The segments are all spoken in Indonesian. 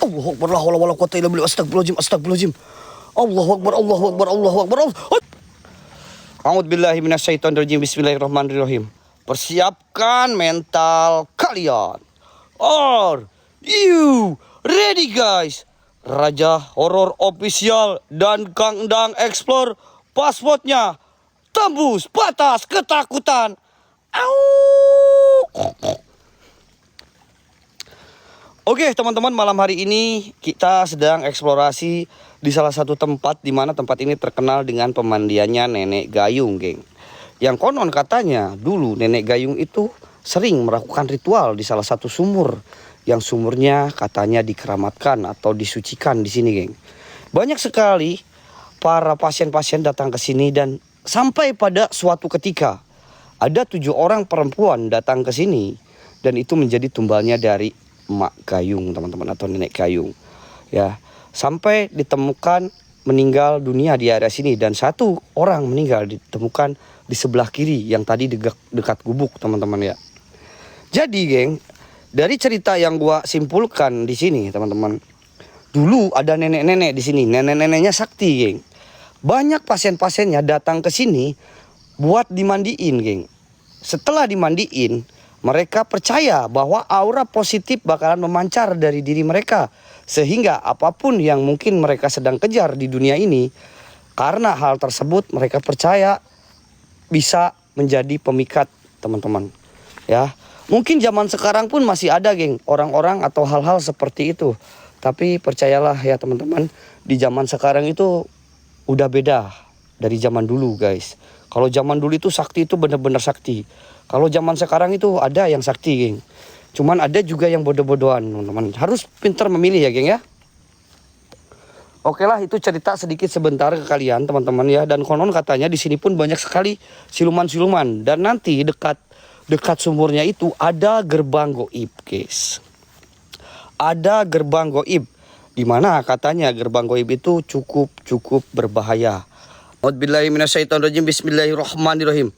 Allahu Akbar, la haula wala quwwata illa billah, astagfirullahaladzim, astagfirullahaladzim. Allahu Akbar, Allahu Akbar, Allahu Akbar. A'udzubillahi minasyaitonirrajim, bismillahirrahmanirrahim. Persiapkan mental kalian. Are you ready guys? Raja Horor Official dan Kang Dang Explore passwordnya tembus batas ketakutan. Oke teman-teman, malam hari ini kita sedang eksplorasi di salah satu tempat di mana tempat ini terkenal dengan pemandiannya Nenek Gayung, geng. Yang konon katanya dulu Nenek Gayung itu sering melakukan ritual di salah satu sumur yang sumurnya katanya dikeramatkan atau disucikan di sini, geng. Banyak sekali para pasien-pasien datang ke sini dan sampai pada suatu ketika ada 7 orang perempuan datang ke sini dan itu menjadi tumbalnya dari Mak Gayung, teman-teman, atau Nenek Gayung. Ya, sampai ditemukan meninggal dunia di area sini dan 1 orang meninggal ditemukan di sebelah kiri yang tadi dekat gubuk, teman-teman ya. Jadi, geng, dari cerita yang gua simpulkan di sini, teman-teman, dulu ada nenek-nenek di sini, nenek-neneknya sakti, geng. Banyak pasien-pasiennya datang ke sini buat dimandiin, geng. Setelah dimandiin, mereka percaya bahwa aura positif bakalan memancar dari diri mereka. Sehingga apapun yang mungkin mereka sedang kejar di dunia ini, karena hal tersebut mereka percaya bisa menjadi pemikat, teman-teman. Ya, mungkin zaman sekarang pun masih ada, geng, orang-orang atau hal-hal seperti itu. Tapi percayalah ya teman-teman, di zaman sekarang itu udah beda dari zaman dulu, guys. Kalau zaman dulu itu sakti itu benar-benar sakti. Kalau zaman sekarang itu ada yang sakti, geng. Cuman ada juga yang bodoh-bodohan, teman-teman. Harus pintar memilih ya, geng ya. Oke lah, itu cerita sedikit sebentar ke kalian, teman-teman ya. Dan konon katanya di sini pun banyak sekali siluman-siluman. Dan nanti dekat sumurnya itu ada gerbang goib, guys. Ada gerbang goib. Dimana katanya gerbang goib itu cukup berbahaya. A'udzubillahi minasyaitonirrajim, bismillahirrahmanirrahim.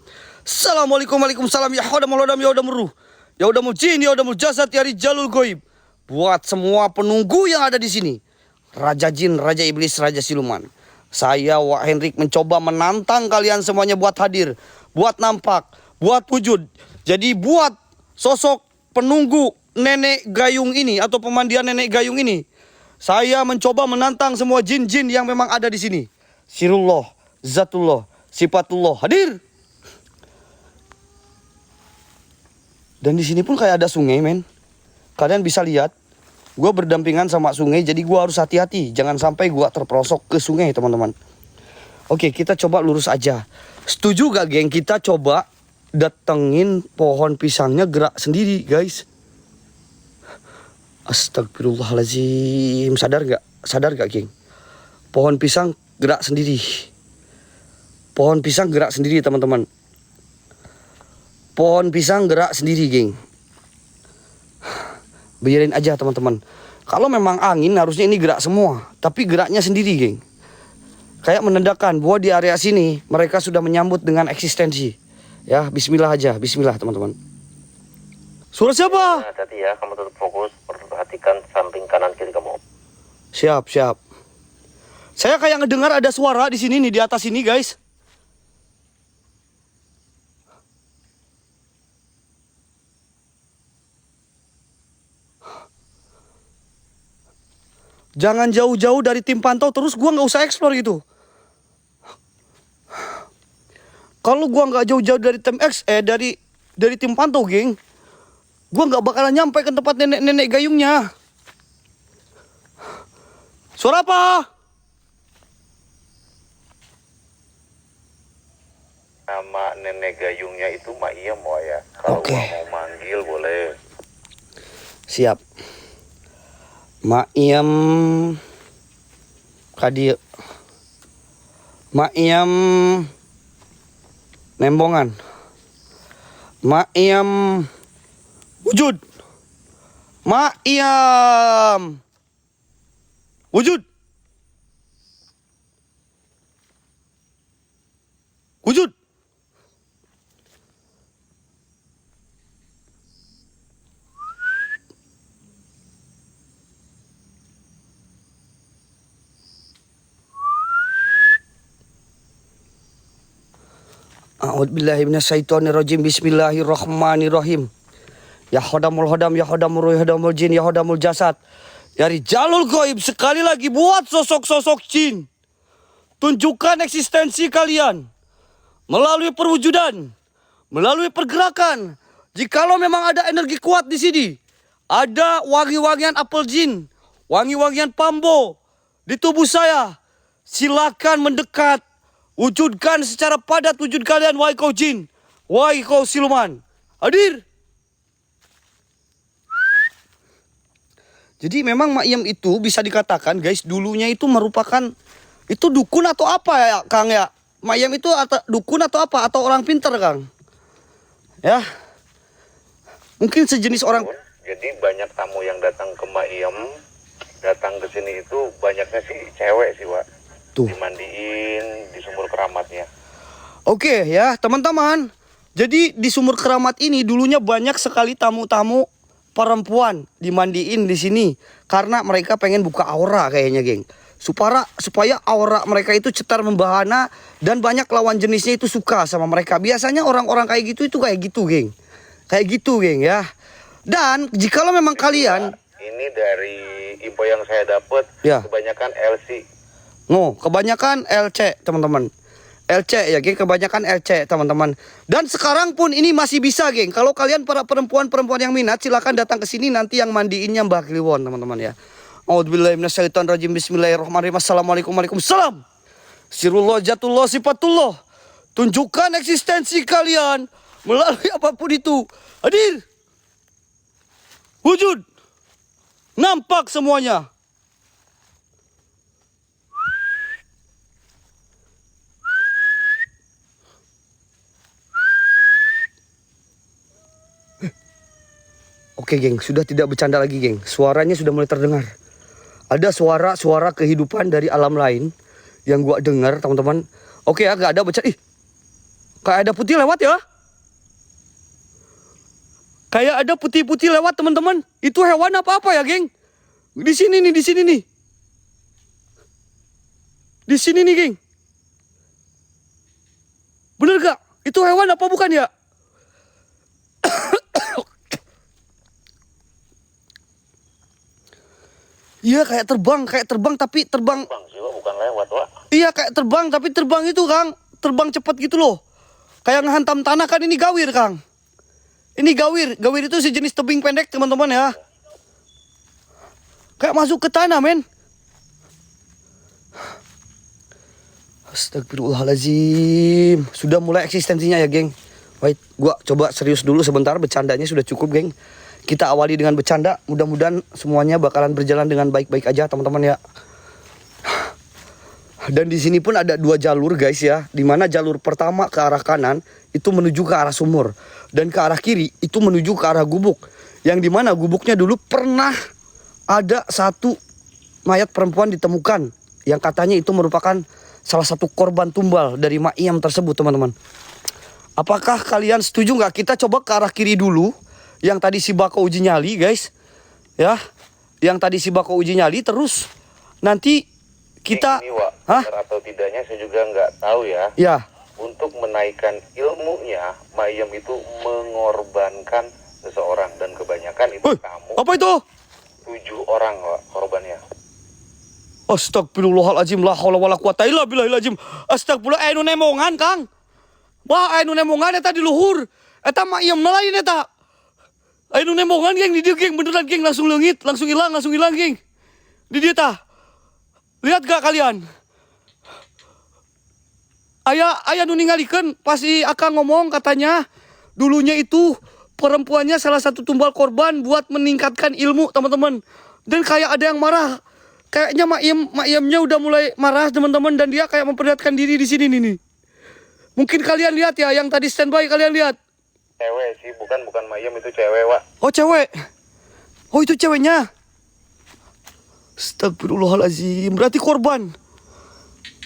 Assalamualaikum, waalaikumsalam, ya hodamul hodam, ya hodamul ruh, ya hodamul jin, ya hodamul jasad, ya rijalul goib. Buat semua penunggu yang ada di sini, Raja Jin, Raja Iblis, Raja Siluman, saya Wak Hendrik mencoba menantang kalian semuanya buat hadir, buat nampak, buat wujud. Jadi buat sosok penunggu Nenek Gayung ini atau pemandian Nenek Gayung ini, saya mencoba menantang semua jin-jin yang memang ada di sini. Sirullah, Zatullah, Sifatullah, hadir. Dan di sini pun kayak ada sungai, men. Kalian bisa lihat, gue berdampingan sama sungai, jadi gue harus hati-hati. Jangan sampai gue terperosok ke sungai, teman-teman. Oke, kita coba lurus aja. Setuju gak, geng? Kita coba datengin pohon pisangnya gerak sendiri, guys. Astagfirullahaladzim. Sadar gak? Sadar gak, geng? Pohon pisang gerak sendiri. Pohon pisang gerak sendiri, teman-teman. Pohon pisang gerak sendiri, geng. Biarin aja, teman-teman. Kalau memang angin harusnya ini gerak semua, tapi geraknya sendiri, geng. Kayak menandakan bahwa di area sini mereka sudah menyambut dengan eksistensi. Ya, bismillah aja, bismillah, teman-teman. Suara siapa? Hati-hati ya, kamu tetap fokus, perhatikan samping kanan kiri kamu. Siap, siap. Saya kayak ngedengar ada suara di sini nih, di atas sini, guys. Jangan jauh-jauh dari tim pantau, terus gua nggak usah eksplor gitu. Kalau gua nggak jauh-jauh dari dari tim pantau, geng, gua nggak bakalan nyampe ke tempat nenek gayungnya. Suara apa? Nama nenek gayungnya itu Mak Iem, ya. Kalau mau manggil boleh. Siap. Mak Iem Kadir. Mak Iem Nembongan. Mak Iem wujud. Mak Iem wujud. Wujud. A'udzubillahi minasyaitonirrajim. Bismillahirrahmanirrahim. Ya hodamul hodam, ya hodamul ruh, ya hodamul jin, ya hodamul jasad. Ya Rijalul Ghaib, sekali lagi buat sosok-sosok jin. Tunjukkan eksistensi kalian melalui perwujudan, melalui pergerakan. Jikalau memang ada energi kuat di sini, ada wangi-wangian apel jin, wangi-wangian pambo di tubuh saya, silakan mendekat. Wujudkan secara padat wujud kalian, wahai kau jin, wahai kau siluman. Hadir. Jadi memang Mak Iem itu bisa dikatakan guys, dulunya itu merupakan itu dukun atau apa ya Kang ya? Mak Iem itu dukun atau apa? Atau orang pintar Kang? Ya. Mungkin sejenis orang. Jadi banyak tamu yang datang ke Mak Iem, datang ke sini itu banyaknya sih cewek sih, Wak. Tuh. Dimandiin di sumur keramatnya. Oke ya teman-teman. Jadi di sumur keramat ini dulunya banyak sekali tamu-tamu perempuan dimandiin di sini karena mereka pengen buka aura kayaknya, geng. Supaya aura mereka itu cetar membahana dan banyak lawan jenisnya itu suka sama mereka. Biasanya orang-orang kayak gitu itu kayak gitu, geng. Kayak gitu, geng ya. Dan jikalau memang kalian ini dari info yang saya dapat, ya, kebanyakan LC. No, kebanyakan LC, teman-teman. LC ya, geng, kebanyakan LC, teman-teman. Dan sekarang pun ini masih bisa, geng. Kalau kalian para perempuan-perempuan yang minat, silakan datang ke sini, nanti yang mandiinnya Mbah Kliwon, teman-teman ya. A'udzubillahi minasyaitonirrajim. Bismillahirrahmanirrahim. Assalamualaikum warahmatullahi wabarakatuh. Sirullah jatullah sifatullah. Tunjukkan eksistensi kalian melalui apapun itu. Hadir. Wujud. Nampak semuanya. Oke, geng, sudah tidak bercanda lagi, geng. Suaranya sudah mulai terdengar. Ada suara-suara kehidupan dari alam lain yang gua dengar, teman-teman. Oke, agak ada bercanda. Ih, kayak ada putih lewat ya. Kayak ada putih-putih lewat, teman-teman. Itu hewan apa-apa ya, geng? Di sini nih, di sini nih. Di sini nih, geng. Bener gak? Itu hewan apa bukan ya? Iya, kayak terbang tapi terbang. Bang, sih, Wak, bukan lewat, Wak. Iya, kayak terbang tapi terbang itu, Kang. Terbang cepat gitu loh. Kayak ngehantam tanah kan, ini gawir, Kang. Ini gawir. Gawir itu sejenis tebing pendek, teman-teman ya. Kayak masuk ke tanah, men. Astagfirullahaladzim. Sudah mulai eksistensinya ya, geng. Wait, gua coba serius dulu sebentar. Bercandanya sudah cukup, geng. Kita awali dengan bercanda. Mudah-mudahan semuanya bakalan berjalan dengan baik-baik aja, teman-teman ya. Dan di sini pun ada 2 jalur, guys ya. Dimana jalur pertama ke arah kanan itu menuju ke arah sumur, dan ke arah kiri itu menuju ke arah gubuk. Yang dimana gubuknya dulu pernah ada satu mayat perempuan ditemukan, yang katanya itu merupakan salah satu korban tumbal dari Mak Iem tersebut, teman-teman. Apakah kalian setuju nggak kita coba ke arah kiri dulu? Yang tadi si Bako uji nyali, guys. Ya, yang tadi si Bako uji nyali, terus nanti kita, ini, Wak, benar atau tidaknya saya juga nggak tahu ya. Ya. Untuk menaikkan ilmunya, Mak Iem itu mengorbankan seseorang, dan kebanyakan itu kamu. Apa itu? 7 orang, Wak, korbannya. Astagfirullahaladzim, la haula wala quwata illa billahil azim. Astagfirullah, anu nemongan, Kang. Wah, anu nemongan eta di luhur. Eta Mak Iem lain eta. Anu nemongan, geng, di dieu, geng, beneran, geng, langsung leungit, langsung hilang, geng. Di dieu tah. Lihat gak kalian? Aya nu ningalikeun pas si Akang ngomong, katanya dulunya itu perempuannya salah satu tumbal korban buat meningkatkan ilmu, teman-teman. Dan kayak ada yang marah. Kayaknya Mak Iemnya udah mulai marah, teman-teman, dan dia kayak memperlihatkan diri di sini nih. Mungkin kalian lihat ya, yang tadi standby kalian lihat. Cewek sih, bukan Mak Iem, itu cewek, Wak. Oh, cewek. Oh, itu ceweknya. Astagfirullahaladzim. Berarti korban.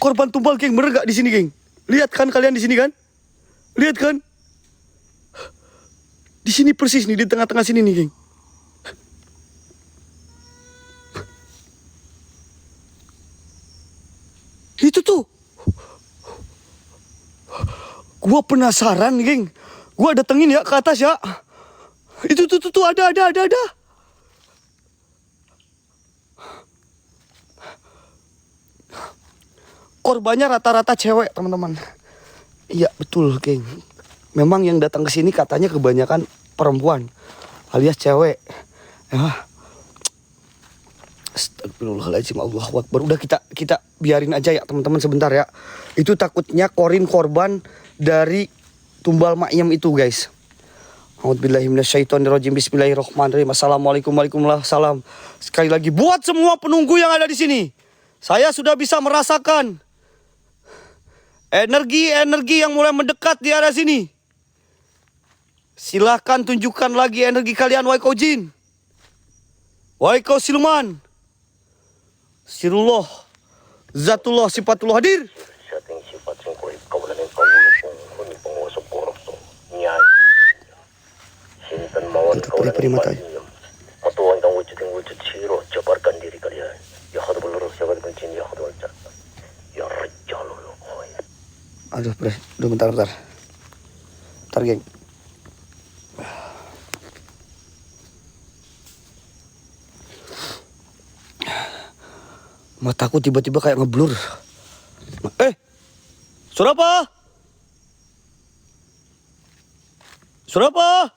Korban tumbal, geng. Bener gak di sini, geng? Lihat kan kalian di sini kan? Lihat kan? Di sini persis nih, di tengah-tengah sini nih, geng. Itu tuh. Gua penasaran, geng. Gua datengin ya ke atas ya. Itu tuh ada. Korbannya rata-rata cewek, teman-teman. Iya, betul, geng. Memang yang datang ke sini katanya kebanyakan perempuan alias cewek. Ya. Astagfirullahaladzim, Allahu Akbar. Udah kita biarin aja ya, teman-teman, sebentar ya. Itu takutnya korin korban dari tumbal makyam itu, guys. A'udzubillahiminasyaitonirrajim. Bismillahirrahmanirrahim. Assalamualaikum warahmatullahi wabarakatuh. Sekali lagi buat semua penunggu yang ada di sini. Saya sudah bisa merasakan energi yang mulai mendekat di area sini. Silahkan tunjukkan lagi energi kalian, wahai kau jin, wahai kau siluman. Sirullah, Zatullah, Sifatullah hadir. Mata. Jabarkan diri kalian. Ya hadbul ruh, ya hadbul jin, ya hadbul jan. Ya rajal. Aduh, bentar. Bentar, geng. Mataku tiba-tiba kayak ngeblur. Suara apa? Suara apa?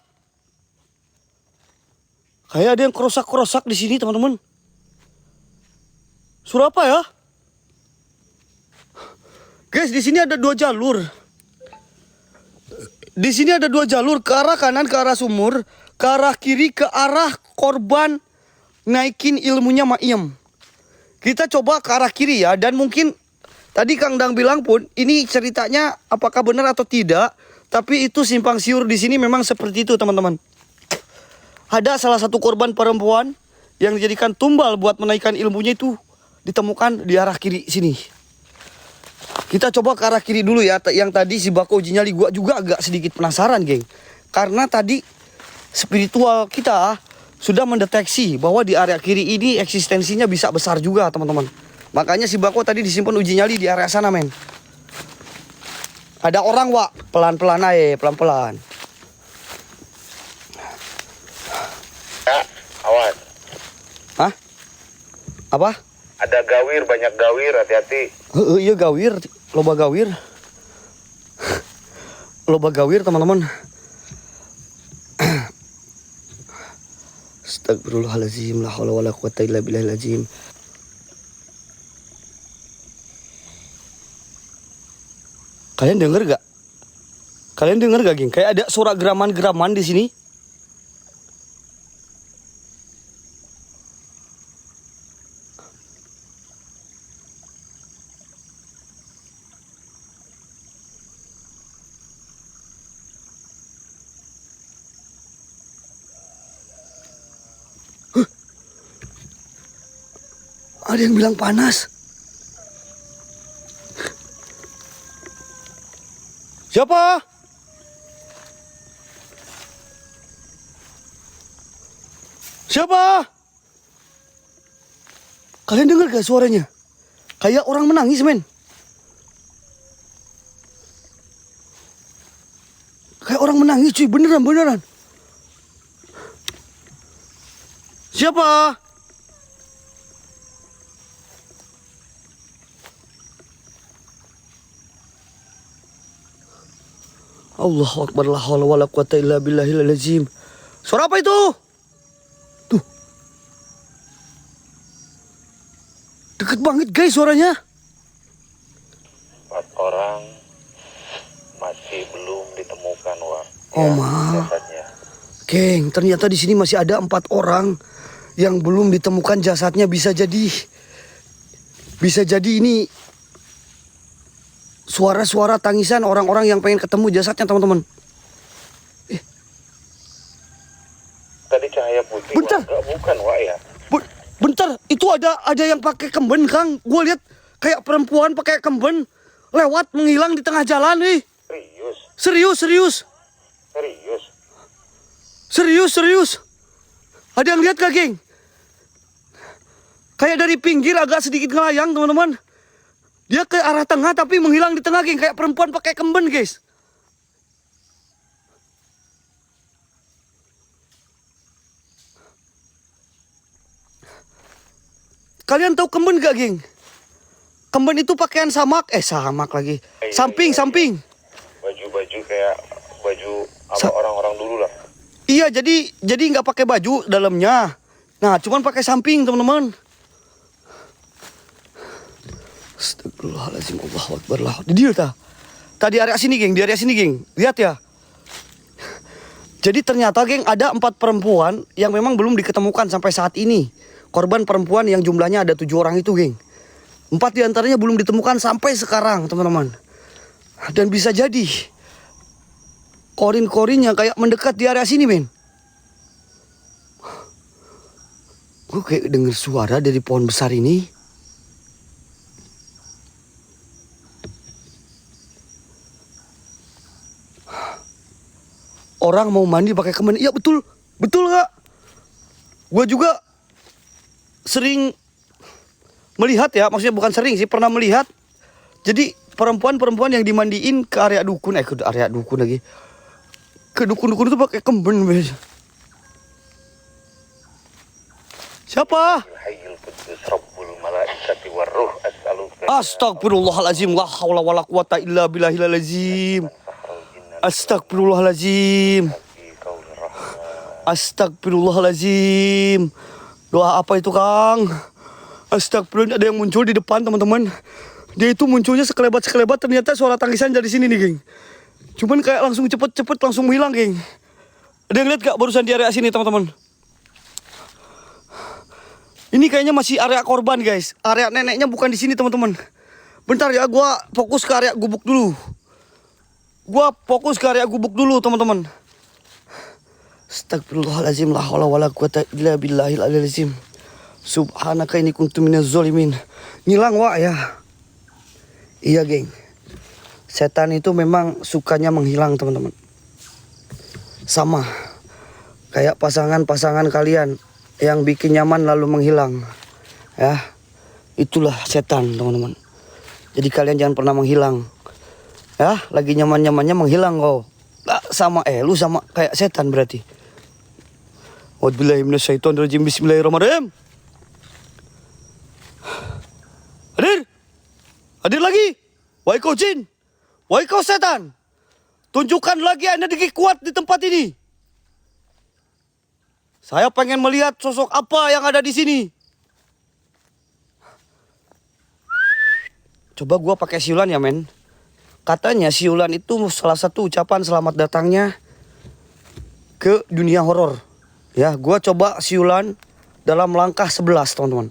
Kayak ada yang kerosak-kerosak di sini, teman-teman. Suara apa ya? Guys, di sini ada 2 jalur. Di sini ada 2 jalur, ke arah kanan ke arah sumur, ke arah kiri ke arah korban naikin ilmunya makyam. Kita coba ke arah kiri ya, dan mungkin tadi Kang Dang bilang pun ini ceritanya apakah benar atau tidak, tapi itu simpang siur di sini memang seperti itu, teman-teman. Ada salah satu korban perempuan yang dijadikan tumbal buat menaikkan ilmunya itu ditemukan di arah kiri sini. Kita coba ke arah kiri dulu ya. Yang tadi si Bako Uji Nyali, gua juga agak sedikit penasaran, geng. Karena tadi spiritual kita sudah mendeteksi bahwa di area kiri ini eksistensinya bisa besar juga, teman-teman. Makanya si Bako tadi disimpan Uji Nyali di area sana, men. Ada orang, Wak. Pelan-pelan aja, pelan-pelan. Ya, awas. Hah? Apa? Ada gawir, banyak gawir, hati-hati. Iya, gawir, loba gawir. Loba gawir, teman-teman. Astagfirullahaladzim, la haula wala quwata illa billahil azim. Kalian denger gak? Kalian denger gak, geng? Kayak ada suara geraman-geraman di sini. Ada yang bilang panas. Siapa? Siapa? Kalian dengar gak suaranya? Kayak orang menangis, men. Kayak orang menangis, cuy. Beneran. Siapa? Allahu Akbar, la haula wala quwata illa billahil azim. Suara apa itu? Tuh. Deket banget, guys, suaranya. 4 orang masih belum ditemukan, Wak. Oh, ma. Jasadnya. Geng, ternyata di sini masih ada 4 orang yang belum ditemukan jasadnya. Bisa jadi ini suara-suara tangisan orang-orang yang pengen ketemu jasadnya, teman-teman. Tadi cahaya putih, Bentar. Wak. Bukan, Wak, ya? Bentar, itu ada yang pakai kemben, Kang. Gue lihat kayak perempuan pakai kemben lewat menghilang di tengah jalan nih. Serius? Serius. Ada yang lihat gak, geng? Kayak dari pinggir agak sedikit ngelayang, teman-teman. Dia ke arah tengah tapi menghilang di tengah, geng. Kayak perempuan pakai kemben, guys. Kalian tahu kemben gak, geng? Kemben itu pakaian samak. Samak lagi. Samping. Baju-baju kayak baju apa orang-orang dulu lah. Iya, jadi nggak pakai baju dalamnya. Nah, cuman pakai samping, teman-teman. Astagfirullahaladzim, Allahu Akbar. Di dia ta. Tadi area sini, geng. Di area sini, geng. Lihat ya. Jadi ternyata, geng, ada 4 perempuan yang memang belum diketemukan sampai saat ini. Korban perempuan yang jumlahnya ada 7 orang itu, geng. 4 diantaranya belum ditemukan sampai sekarang, teman-teman. Dan bisa jadi korin-korin yang kayak mendekat di area sini, men. Gue kayak denger suara dari pohon besar ini. Orang mau mandi pakai kemen. Iya, betul gak? Gue juga sering melihat ya, maksudnya bukan sering sih, pernah melihat. Jadi perempuan-perempuan yang dimandiin ke area dukun, ke area dukun lagi. Ke dukun-dukun itu pakai kemben, men. Siapa? Astagfirullahaladzim, la haula wala quwata illa billahil azim. Astagfirullahaladzim. Astagfirullahaladzim. Doa apa itu, Kang? Astagfirullah, ada yang muncul di depan, teman-teman. Dia itu munculnya sekelebat-sekelebat, ternyata suara tangisan dari sini nih, geng. Cuman kayak langsung cepet-cepet langsung menghilang, geng. Ada yang lihat gak barusan di area sini, teman-teman? Ini kayaknya masih area korban, guys. Area neneknya bukan di sini, teman-teman. Bentar ya, gua fokus ke area gubuk dulu. Teman-teman. Astagfirullahaladzim, la haula wala quwata illa billahil aliyil azim. Subhanaka inni kuntu minaz zalimin. Ngilang, Wak, ya. Iya, geng. Setan itu memang sukanya menghilang, teman-teman. Sama kayak pasangan-pasangan kalian yang bikin nyaman lalu menghilang. Ya. Itulah setan, teman-teman. Jadi kalian jangan pernah menghilang. Ya, lagi nyaman-nyamannya menghilang kau. Sama lu sama kayak setan berarti. A'udzubillahi minasyaitonirrajim. Bismillahirrahmanirrahim. Hadir lagi. Wahai kau jin, wahai kau setan, tunjukkan lagi energi kuat di tempat ini. Saya pengen melihat sosok apa yang ada di sini. Coba gua pakai siulan ya, men. Katanya siulan itu salah satu ucapan selamat datangnya ke dunia horor. Ya, gua coba siulan dalam langkah 11, teman-teman.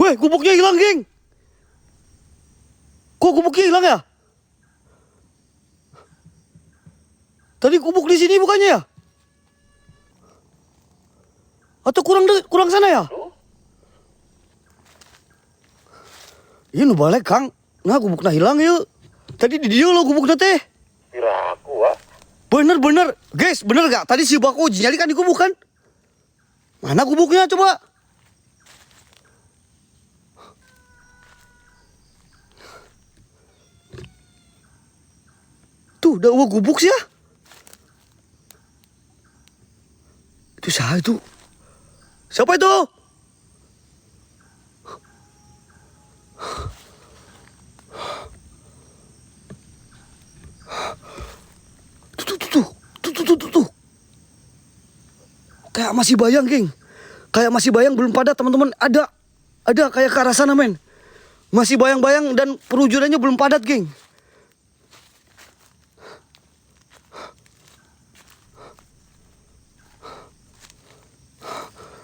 Weh, gubuknya hilang, geng. Kok gubuknya hilang ya? Tadi gubuk di sini bukannya ya? Atau kurang sana ya? Iya, nu balik, Kang. Nah, gubuknya hilang yuk. Tadi di dia lo gubuknya teh. Kira aku, Wak. Bener. Guys, bener gak? Tadi si Baku uji nyali kan di gubuk kan? Mana gubuknya coba? Tuh, udah gubuk sih ya. Itu siapa itu? Siapa itu? Tuh. Kayak masih bayang, geng. Kayak masih bayang, belum padat, teman-teman. Ada kayak ke arah sana, men. Masih bayang-bayang dan perwujudannya belum padat, geng.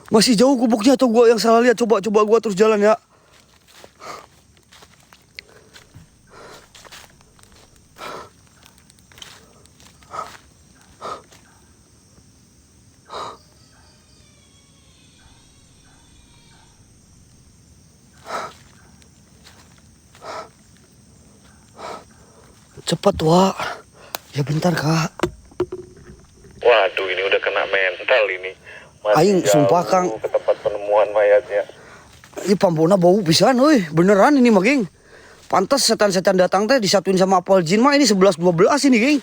Masih jauh gubuknya atau gua yang salah lihat? Coba gua terus jalan ya. Cepat, Wak. Ya bentar, Kak. Waduh, ini udah kena mental ini. Aing, sumpah, Kang. Ke tempat penemuan mayatnya. Ini Pampona bau pisan, euy. Beneran ini mah, geng. Pantas setan-setan datang teh disatuin sama apel jin mah ini 11-12 ini, geng.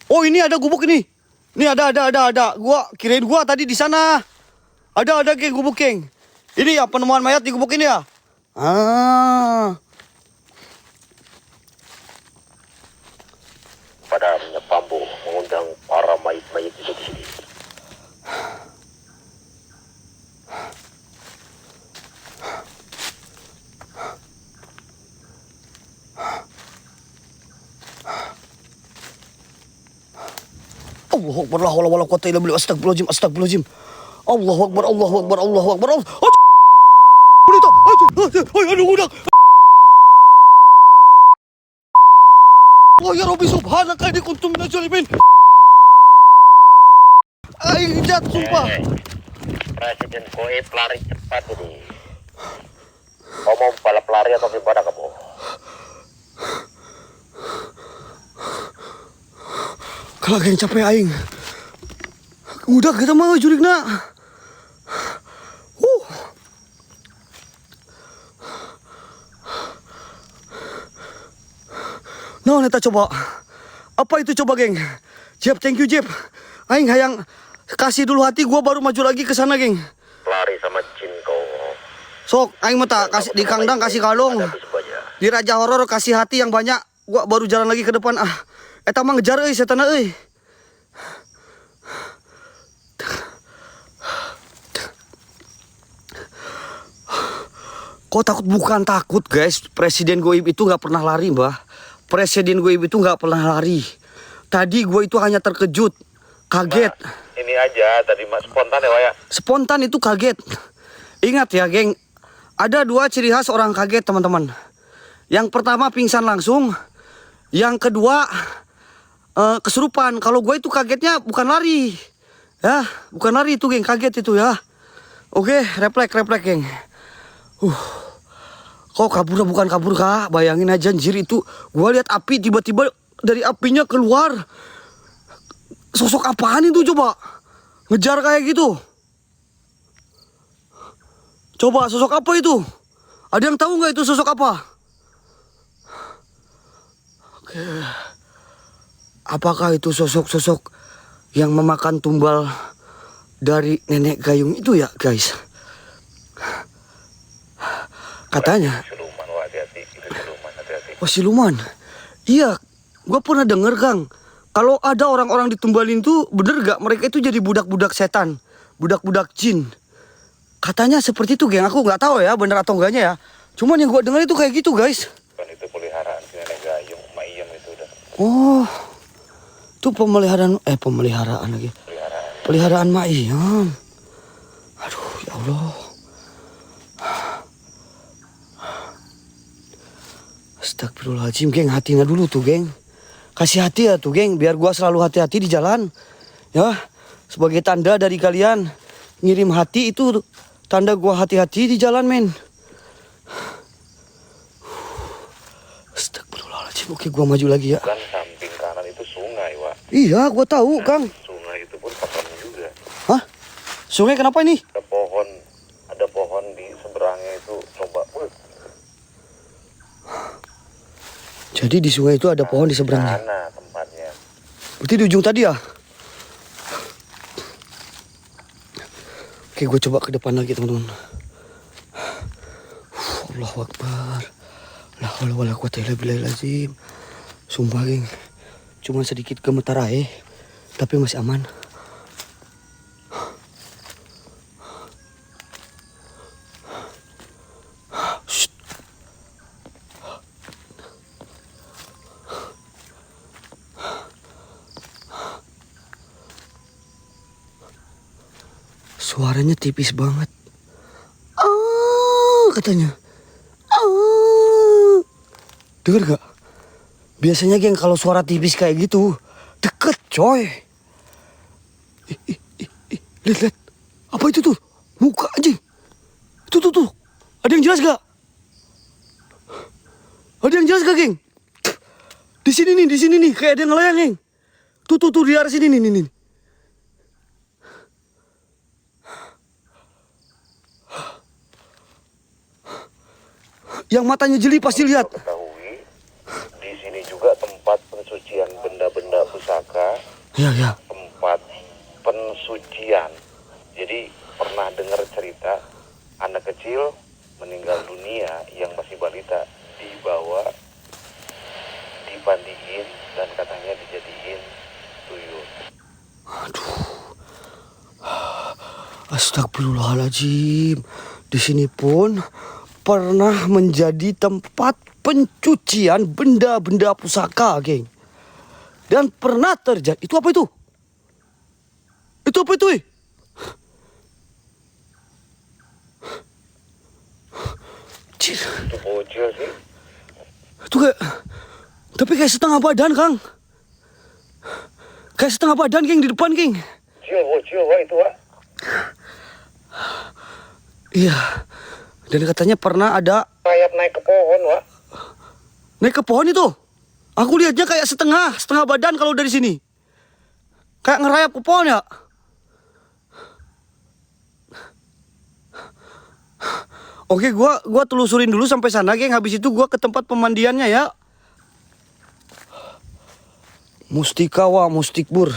Oh, ini ada gubuk ini. Ini ada. Gua kirain gua tadi di sana. Ada geng gubuk, geng. Ini ya penemuan mayat di gubuk ini ya. Ah. Padamnya Pambo mengundang para mayat-mayat itu di sini. Allahu Akbar, la haula wala quwata illa billah, astagfirullahaladzim. Allahu Akbar. Aduh, udah. Allah ya Rabbi subhanaka ini kuntum minaz zalimin. Aing jat sumpah. Presiden Kuwait lari cepat ini. Kau mau balap lari atau gimana kamu? Kalau geng capek aing. Udah kita mau jurigna. Nah, neta coba. Apa itu coba, geng? Jep, thank you, Jep. Aing hayang kasih dulu hati gua baru maju lagi ke sana, geng. Lari sama jin kau. Sok, aing mah tak kasih di kandang kasih kalung. Di Raja Horor kasih hati yang banyak. Gua baru jalan lagi ke depan. Eta mah ngejar euy setan euy. Kok takut? Bukan takut, guys. Presiden goib itu nggak pernah lari, Mbah. Presiden goib itu nggak pernah lari. Tadi gue itu hanya terkejut, kaget. Nah, ini aja tadi mas spontan ya, Wak ya. Spontan itu kaget. Ingat ya, geng. Ada 2 ciri khas orang kaget, teman-teman. Yang pertama pingsan langsung. Yang kedua kesurupan. Kalau gue itu kagetnya bukan lari. Ya, bukan lari itu, geng. Kaget itu ya. Oke, refleks, geng. Kok kabur bukan kabur, Kak? Bayangin aja anjir itu. Gua lihat api tiba-tiba dari apinya keluar. Sosok apaan itu coba? Ngejar kayak gitu. Coba sosok apa itu? Ada yang tahu nggak itu sosok apa? Oke. Apakah itu sosok-sosok yang memakan tumbal dari nenek gayung itu ya, guys? Katanya. Siluman, Wak, hati-hati. Itu siluman, hati-hati. Oh, siluman. Iya, gue pernah denger, Kang. Kalau ada orang-orang ditumbalin tuh, bener gak mereka itu jadi budak-budak setan, budak-budak jin. Katanya seperti itu, geng. Aku nggak tahu ya, bener atau enggaknya ya. Cuman yang gue denger itu kayak gitu, guys. Kan itu peliharaan si nenek gayung, Mak Iyam itu udah. Oh, itu pemeliharaan lagi. Peliharaan Mak Iyam. Aduh, ya Allah. Astagfirullahaladzim, geng. Hatinya dulu tuh, geng. Kasih hati ya tuh, geng. Biar gua selalu hati-hati di jalan. Ya, sebagai tanda dari kalian. Ngirim hati itu tanda gua hati-hati di jalan, men. Astagfirullahaladzim. Oke, gua maju lagi ya. Kan samping kanan itu sungai, Wak. Iya, gua tahu, Kang. Sungai itu pun pakem juga. Hah? Sungai kenapa ini? Ada pohon di seberangnya itu. Coba, Jadi di sungai itu ada pohon di seberangnya. Mana tempatnya? Berarti di ujung tadi ya? Oke, gue coba ke depan lagi, teman-teman. Allahu Akbar. La haula wala quwata illa billahil. Sumpah, geng. Cuma sedikit gemetar aja, tapi masih aman. Suaranya tipis banget. Katanya. Dengar gak? Biasanya, geng, kalau suara tipis kayak gitu deket, coy. Lihat. Apa itu tuh? Muka anjing. Tuh. Ada yang jelas gak? Ada yang jelas gak, geng? Di sini nih, kayak ada yang ngelayang, geng. Tuh, di arah sini nih. Yang matanya jeli pasti lihat. Ketahui, di sini juga tempat pensucian benda-benda pusaka, Ya. tempat pensucian. Jadi pernah dengar cerita anak kecil meninggal dunia yang masih balita dibawa, dipandiin dan katanya dijadiin tuyul. Astagfirullahaladzim. Di sini pun pernah menjadi tempat pencucian benda-benda pusaka, geng. Dan pernah terjadi. Itu apa itu? Itu apa itu? Cil. Itu bocil sih. Itu kayak, tapi kayak setengah badan, Kang. Kayak setengah badan, geng, di depan, geng. Bocil, wah itu, Wak. Iya. Dan katanya pernah ada Kayak naik ke pohon, Wak. naik ke pohon itu. Aku lihatnya kayak setengah badan kalau dari sini. Kayak ngerayap ke pohon ya. Oke, gua telusurin dulu sampai sana, geng. Habis itu gua ke tempat pemandiannya ya. Mustika wa mustikbur.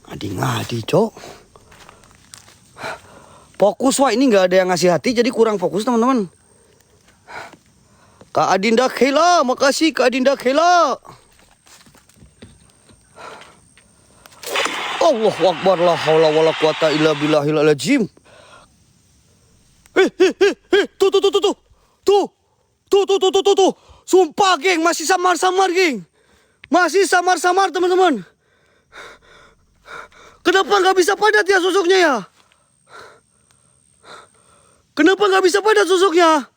Ngadi-ngadi, Cok. Fokus, wah, ini nggak ada yang ngasih hati jadi kurang fokus, teman-teman. Kak Adinda Khela, makasih Kak Adinda Khela. Allahu Akbar, la haula wala quwata illa billahil azim. Tuh. Sumpah, geng, masih samar-samar, geng. Masih samar-samar, teman-teman. Kenapa nggak bisa padat ya sosoknya ya? Kenapa nggak bisa padat sosoknya?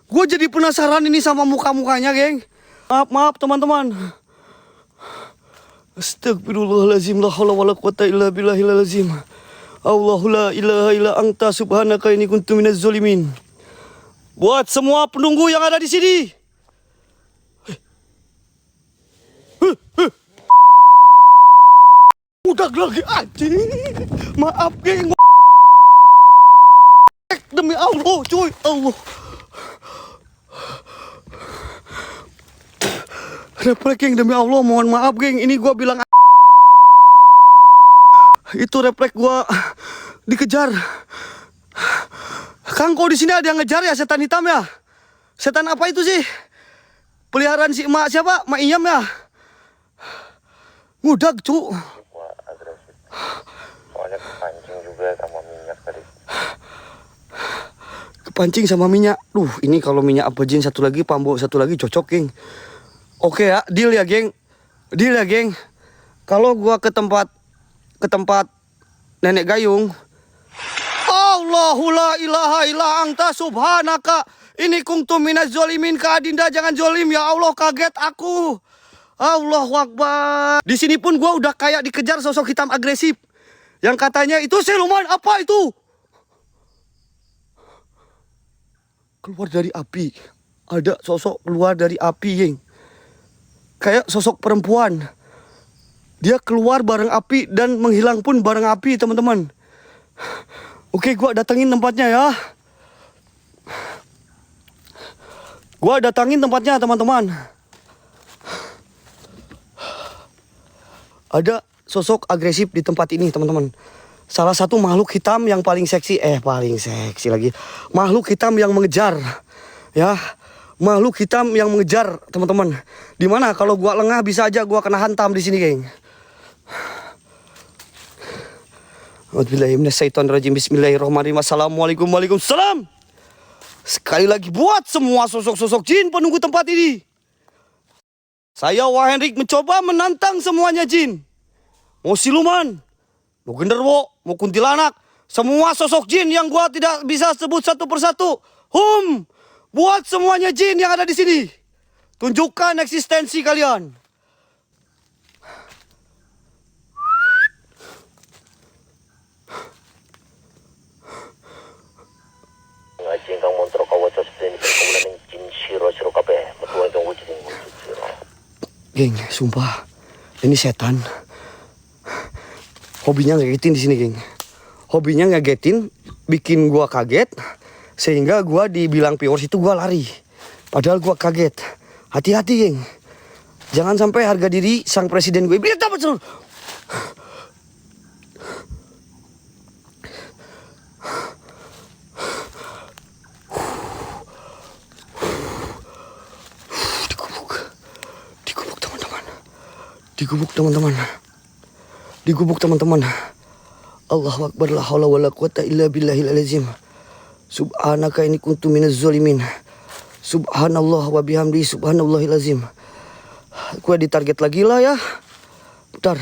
Gue jadi penasaran ini sama muka-mukanya, geng. Maaf, teman-teman. Astagfirullahaladzim, la haula wala quwata illa billahil azim. Allahu la ilaha illa anta subhanaka inni kuntu minaz zalimin. Buat semua penunggu yang ada di sini. Udah lagi anjing. Maaf, geng. Demi Allah, cuy. Allah. Refleks, geng, demi Allah, mohon maaf, geng. Ini gua bilang itu refleks gua dikejar. Kang, kok di sini ada yang ngejar ya, setan hitam ya? Setan apa itu sih? Peliharaan si emak siapa? Mak Iyam ya? Ngudag, cu. Wah, agresif. Soalnya kepancing juga sama minyak tadi. Kepancing sama minyak. Ini kalau minyak apa jin satu lagi, pambo satu lagi cocok, geng. Oke ya, deal ya, geng. Kalau gua ke tempat nenek gayung, Allahu la ilaha illa anta subhanaka inni kuntu minaz zalimin. Kak Adinda, jangan zolim ya Allah, kaget aku. Allahu Akbar. Di sini pun gua udah kayak dikejar sosok hitam agresif. Yang katanya itu siluman, apa itu? Keluar dari api. Ada sosok keluar dari api, geng. Kayak sosok perempuan. Dia keluar bareng api dan menghilang pun bareng api, teman-teman. Oke, gua datengin tempatnya ya. Gua datangin tempatnya, teman-teman. Ada sosok agresif di tempat ini, teman-teman. Salah satu makhluk hitam yang paling seksi lagi. Makhluk hitam yang mengejar. Ya, makhluk hitam yang mengejar, teman-teman. Dimana kalau gua lengah bisa aja gua kena hantam di sini, geng. Bismillahirrahmanirrahim. Assalamualaikum, waalaikumsalam. Sekali lagi buat semua sosok-sosok jin penunggu tempat ini. Saya Wah Hendrik mencoba menantang semuanya jin. Mau siluman, mau genderwo, mau kuntilanak. Semua sosok jin yang gua tidak bisa sebut satu persatu. Buat semuanya jin yang ada di sini. Tunjukkan eksistensi kalian. Ngaji kang montro kawaca sedene kemudian jin siro kabeh metu wong wujud siro. Geng, sumpah. Ini setan. Hobinya ngagetin di sini, geng. Hobinya ngagetin, bikin gua kaget, sehingga gua dibilang viewers itu gua lari. Padahal gua kaget. Hati-hati, geng. Jangan sampai harga diri sang presiden gue beli dapat seluruh. Digubuk teman-teman. Digubuk teman-teman. Allahu Akbar, la haula wala quwata illa billahil azim. Subhanaka inni kuntu minaz zalimin. Subhanallah wa bihamdi subhanallahil azim. Gue ditarget lagi lah ya. Bentar.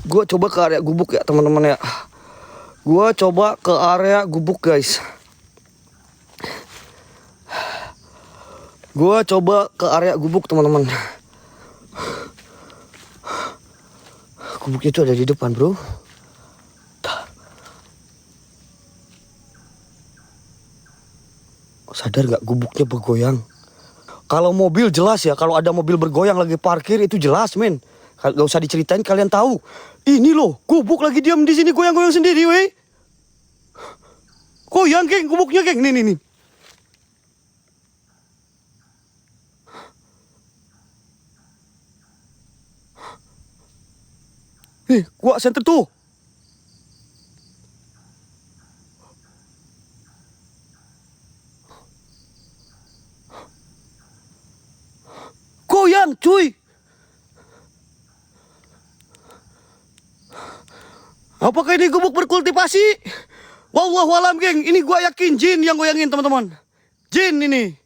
Gue coba ke area gubuk ya teman-teman ya. Gue coba ke area gubuk guys. Gue coba ke area gubuk teman-teman. Gubuknya itu ada di depan bro. Sadar gak gubuknya bergoyang? Kalau mobil jelas ya, kalau ada mobil bergoyang lagi parkir itu jelas men. Gak usah diceritain, kalian tahu. Ini loh, gubuk lagi diam di sini goyang-goyang sendiri weh. Goyang geng, gubuknya geng, nih. Nih, gua center tuh. Goyang cuy. Apakah ini gubuk berkultivasi? Wallahualam geng, ini gua yakin jin yang goyangin teman-teman. Jin ini.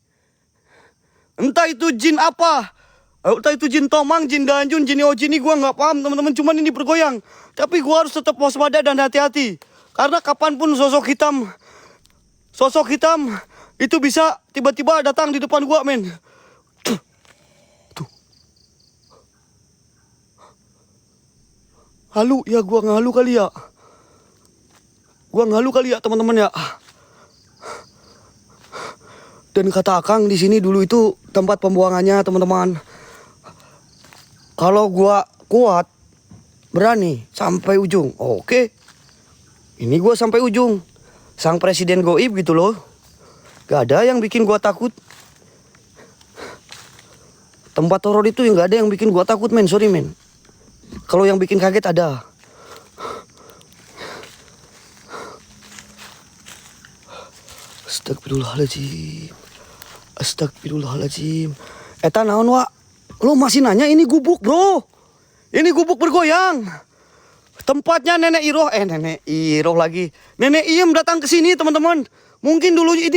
Entah itu jin apa. Entah itu jin tomang, jin ganjun, jin oji ini gua nggak paham teman-teman. Cuman ini bergoyang. Tapi gua harus tetap waspada dan hati-hati. Karena kapanpun sosok hitam itu bisa tiba-tiba datang di depan gua men. Tuh. Halu ya, gua ngalu kali ya. Teman-teman ya. Dan kata Akang di sini dulu itu tempat pembuangannya teman-teman. Kalau gua kuat, berani sampai ujung. Oke. Ini gua sampai ujung. Sang presiden goib gitu loh. Gak ada yang bikin gua takut. Tempat horor itu gak ada yang bikin gua takut men. Sorry men. Kalau yang bikin kaget ada. Astagfirullahaladzim. Eta naon wa? Lu masih nanya ini gubuk bro. Ini gubuk bergoyang. Tempatnya Nenek Iroh. Nenek Iroh lagi. Nenek Iem datang ke sini teman-teman. Mungkin dulunya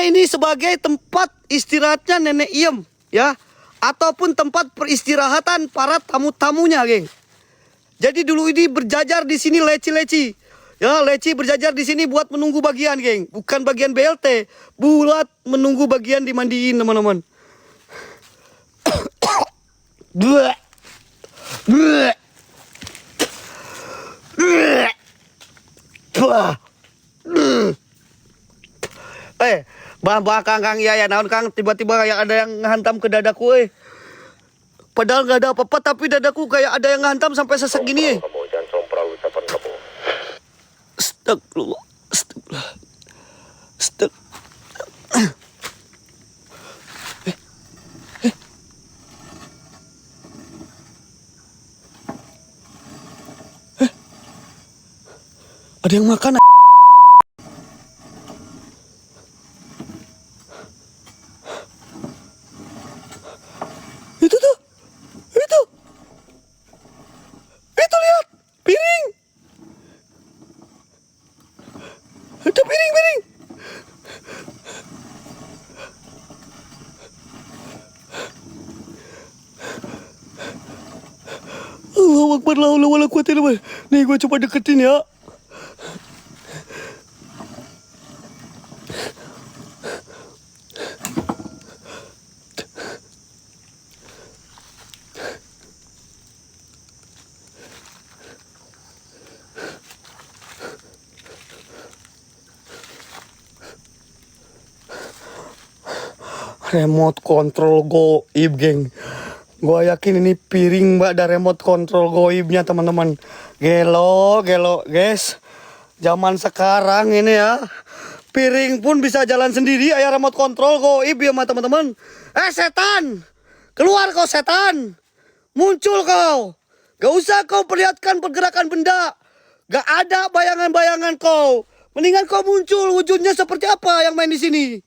ini sebagai tempat istirahatnya Nenek Iem ya. Ataupun tempat peristirahatan para tamu-tamunya geng. Jadi dulu ini berjajar di sini leci-leci. Ya, leci berjajar di sini buat menunggu bagian, geng. Bukan bagian BLT, buat menunggu bagian dimandiin, teman-teman. Bah Kang ya naon Kang tiba-tiba kayak ada yang ngehantam ke dadaku Padahal nggak ada apa-apa tapi dadaku kayak ada yang ngehantam sampai sesek gini Kamu jangan sompral ucapan kamu. Astagfirullah. Ada yang makan. Itu lihat piring. Ada piring. Allahu Akbar, la haula wala quwata illa billah. Nih gue coba deketin ya. Remote control goib, geng. Gua yakin ini piring mbak ada remote control goibnya teman-teman. Gelo, guys. Zaman sekarang ini ya, piring pun bisa jalan sendiri. Ayah remote control goib ya teman-teman. Setan, keluar kau setan. Muncul kau. Gak usah kau perlihatkan pergerakan benda. Gak ada bayangan-bayangan kau. Mendingan kau muncul wujudnya seperti apa yang main di sini.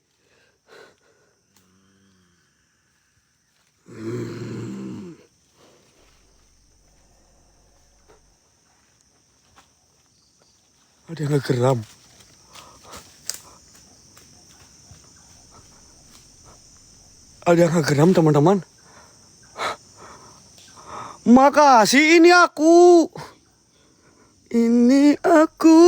Ada yang ngegeram. Ada yang ngegeram teman-teman. Makasih, ini aku. Ini aku.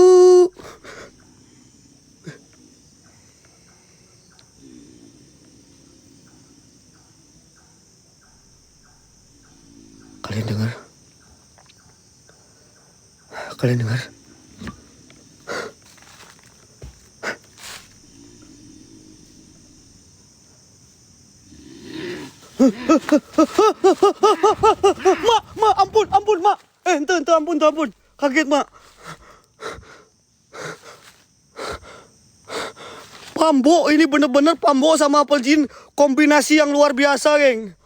Kalian dengar? Kalian dengar? Mak, ampun, mak. Ente, ampun. Kaget, mak. Pambo, ini bener-bener Pambo sama apel jin kombinasi yang luar biasa, geng.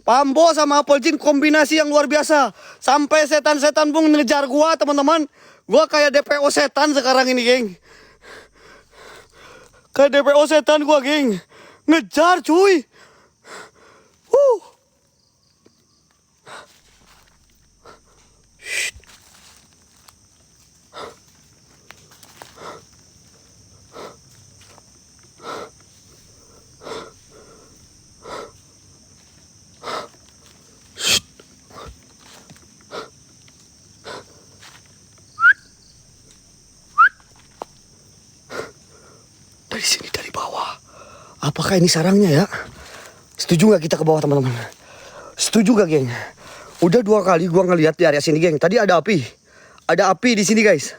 Pambo sama apel jin kombinasi yang luar biasa. Sampai setan-setan pun ngejar gua, teman-teman. Gua kayak DPO setan sekarang ini, geng. Kayak DPO setan gua, geng. Ngejar, cuy. Dari sini, dari bawah. Apakah ini sarangnya ya? Setuju gak kita ke bawah, teman-teman? Setuju gak, geng? Udah 2 kali gua ngeliat di area sini, geng. Tadi ada api. Ada api di sini, guys.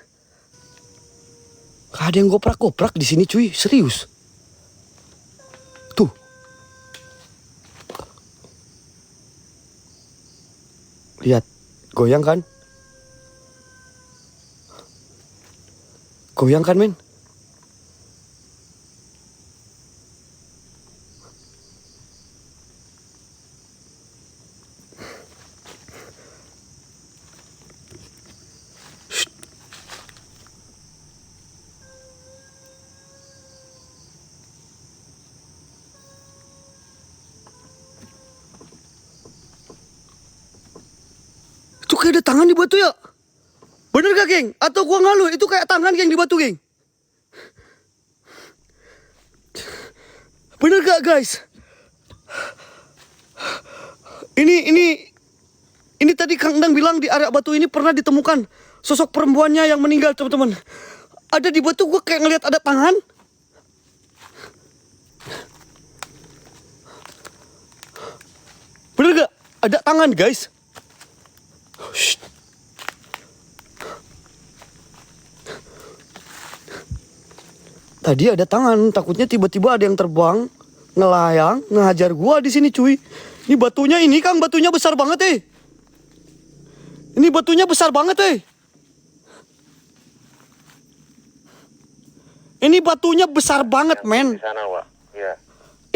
Gak ada yang goprak-goprak di sini, cuy. Serius. Tuh. Lihat. Goyang kan? Goyang kan, men? Itu kayak ada tangan di batu ya? Bener gak, geng? Atau gua ngaluh? Itu kayak tangan, geng, di batu, geng. Bener gak, guys? Ini tadi Kang Endang bilang di area batu ini pernah ditemukan sosok perempuannya yang meninggal, teman-teman. Ada di batu, gua kayak ngeliat ada tangan. Bener gak? Ada tangan, guys. Shh. Tadi ada tangan, takutnya tiba-tiba ada yang terbang, ngelayang, ngehajar gua di sini, cuy. Ini batunya ini, Kang, batunya besar banget, Ini batunya besar banget, Ini batunya besar banget, men. Di sana, Wak. Iya.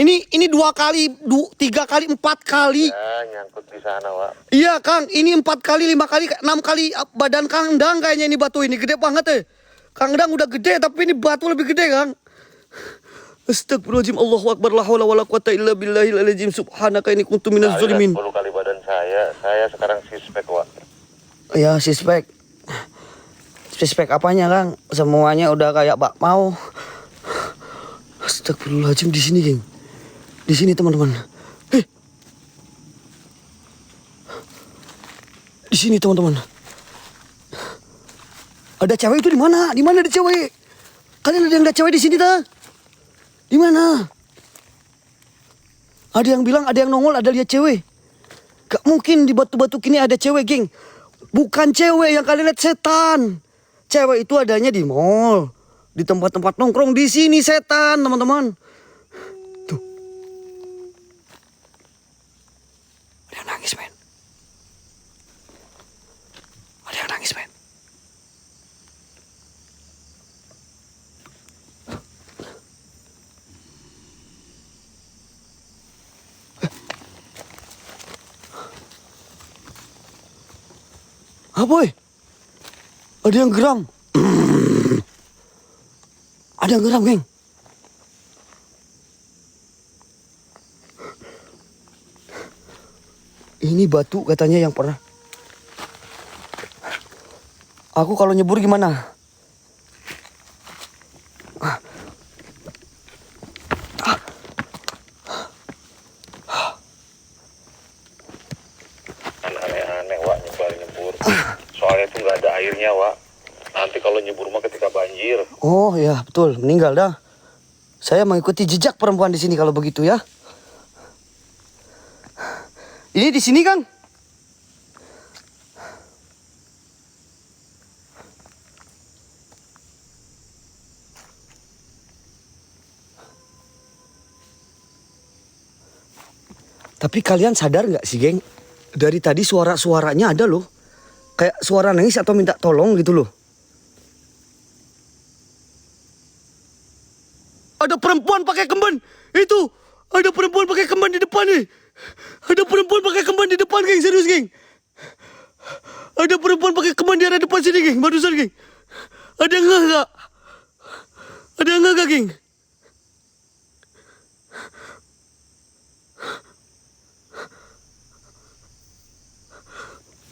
Ini 2 kali, 3 kali, 4 kali. Ya, nyangkut di sana, Wak. Iya, Kang, ini 4 kali, 5 kali, 6 kali badan Kang Endang kayaknya ini batu ini. Gede banget, Kang Endang udah gede, tapi ini batu lebih gede, Kang. Astagfirullahaladzim, Allahu Akbar, la haula wala quwata illa billahil azim, subhanaka inni kuntu minaz zalimin. 10 kali badan saya sekarang suspek, Wak. Ya, suspek. Suspek apanya, Kang? Semuanya udah kayak bakpao. Astagfirullahaladzim, di sini, geng. Di sini, teman-teman. Di sini, teman-teman. Ada cewek itu di mana? Di mana ada cewek? Kalian ada yang ada cewek di sini, dah? Di mana? Ada yang bilang ada yang nongol, ada lihat cewek. Gak mungkin di batu-batu kini ada cewek, geng. Bukan cewek yang kalian lihat, setan. Cewek itu adanya di mall, di tempat-tempat nongkrong. Di sini setan, teman-teman. Tuh. Apa? Ada yang geram. Ada yang geram, geng. Ini batu katanya yang pernah. Aku kalau nyebur gimana? Aneh-aneh, Wak, nyebur. Soalnya tuh nggak ada airnya, Wak. Nanti kalau nyebur mah ketika banjir. Oh ya betul, meninggal dah. Saya mengikuti jejak perempuan di sini kalau begitu ya. Ini di sini, Kang. Tapi kalian sadar nggak sih, geng? Dari tadi suara-suaranya ada loh. Kayak suara nangis atau minta tolong gitu loh. Ada perempuan pakai kemben. Itu. Ada perempuan pakai kemben di depan nih. Ada perempuan pakai kemben di depan, geng. Serius, geng. Ada perempuan pakai kemben di arah depan sini, geng. Barusan, geng. Ada nggak? Ada nggak, geng?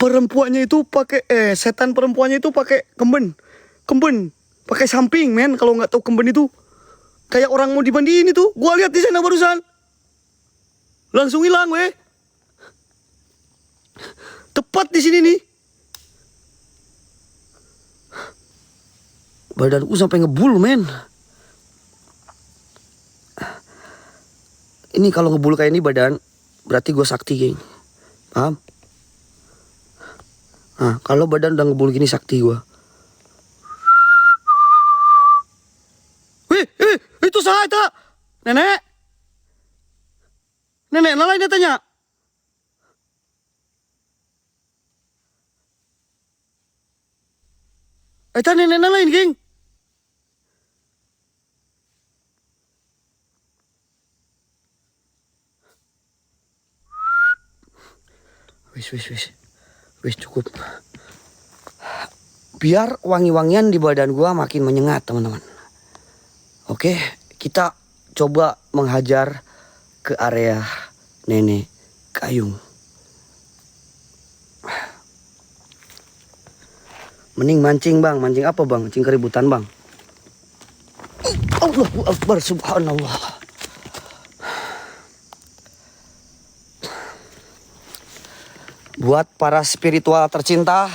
Perempuannya itu pakai setan perempuannya itu pakai kemben, pakai samping, men. Kalau nggak tahu kemben itu kayak orang mau dimandiin itu. Gua lihat di sana barusan, langsung hilang, weh. Tepat di sini nih. Badanku sampai ngebul, men. Ini kalau ngebul kayak ini badan, berarti gue sakti, geng. Paham? Nah, kalau badan udah ngebul gini sakti gua. Wih, itu saha eta? Nenek? Nenek, nalain tanya. Eta nenek nalain, geng. Wis cukup. Biar wangi-wangian di badan gua makin menyengat, teman-teman. Oke, kita coba menghajar ke area nenek Gayung. Mending mancing, Bang. Mancing apa, Bang? Mancing keributan, Bang. Allahu Akbar, subhanallah. Buat para spiritual tercinta,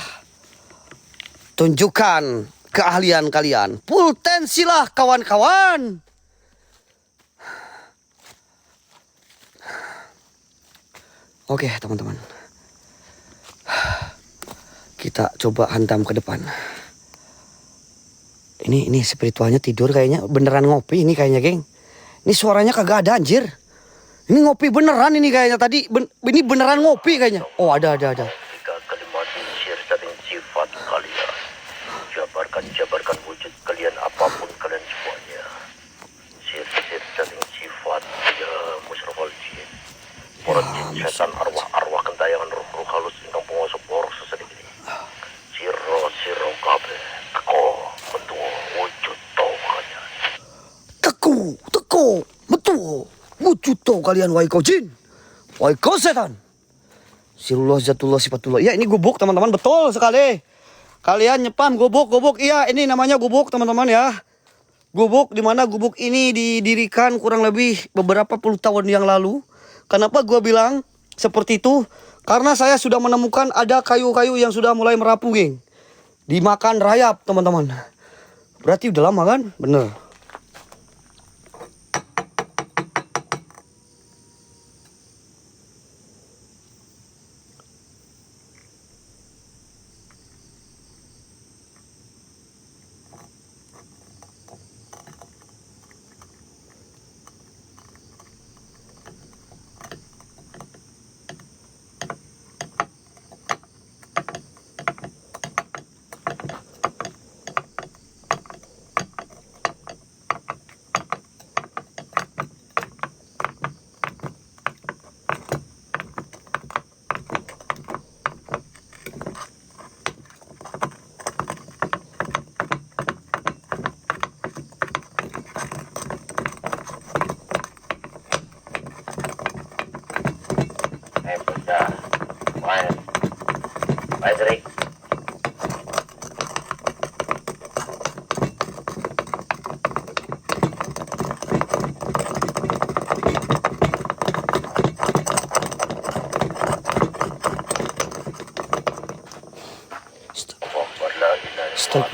tunjukkan keahlian kalian. Pultensilah, kawan-kawan. Oke, teman-teman. Kita coba hantam ke depan. Ini spiritualnya tidur kayaknya. Beneran ngopi ini kayaknya, geng. Ini suaranya kagak ada, anjir. Ini ngopi beneran ini kayaknya tadi. Ini beneran ngopi kayaknya. Oh, ada. Jika kalimat sihir cacing sifat kalian, jabarkan wujud kalian apapun kalian semuanya. Sihir cacing sifat ya musyrafal jin. Para jin setan arwah kentayangan ruh halus ingkang penguasa borok sesedikit ini. Siro kabeh teko metu wujud tau makanya. Teko metu wujud tau kalian, wahai kau jin, wahai kau setan. Sirullah zatullah sifatullah. Ya, ini gubuk, teman-teman, betul sekali. Kalian nyepam gubuk. Iya, ini namanya gubuk, teman-teman ya. Gubuk, dimana gubuk ini didirikan kurang lebih beberapa puluh tahun yang lalu. Kenapa gua bilang seperti itu? Karena saya sudah menemukan ada kayu-kayu yang sudah mulai merapu, geng. Dimakan rayap, teman-teman. Berarti udah lama kan? Bener.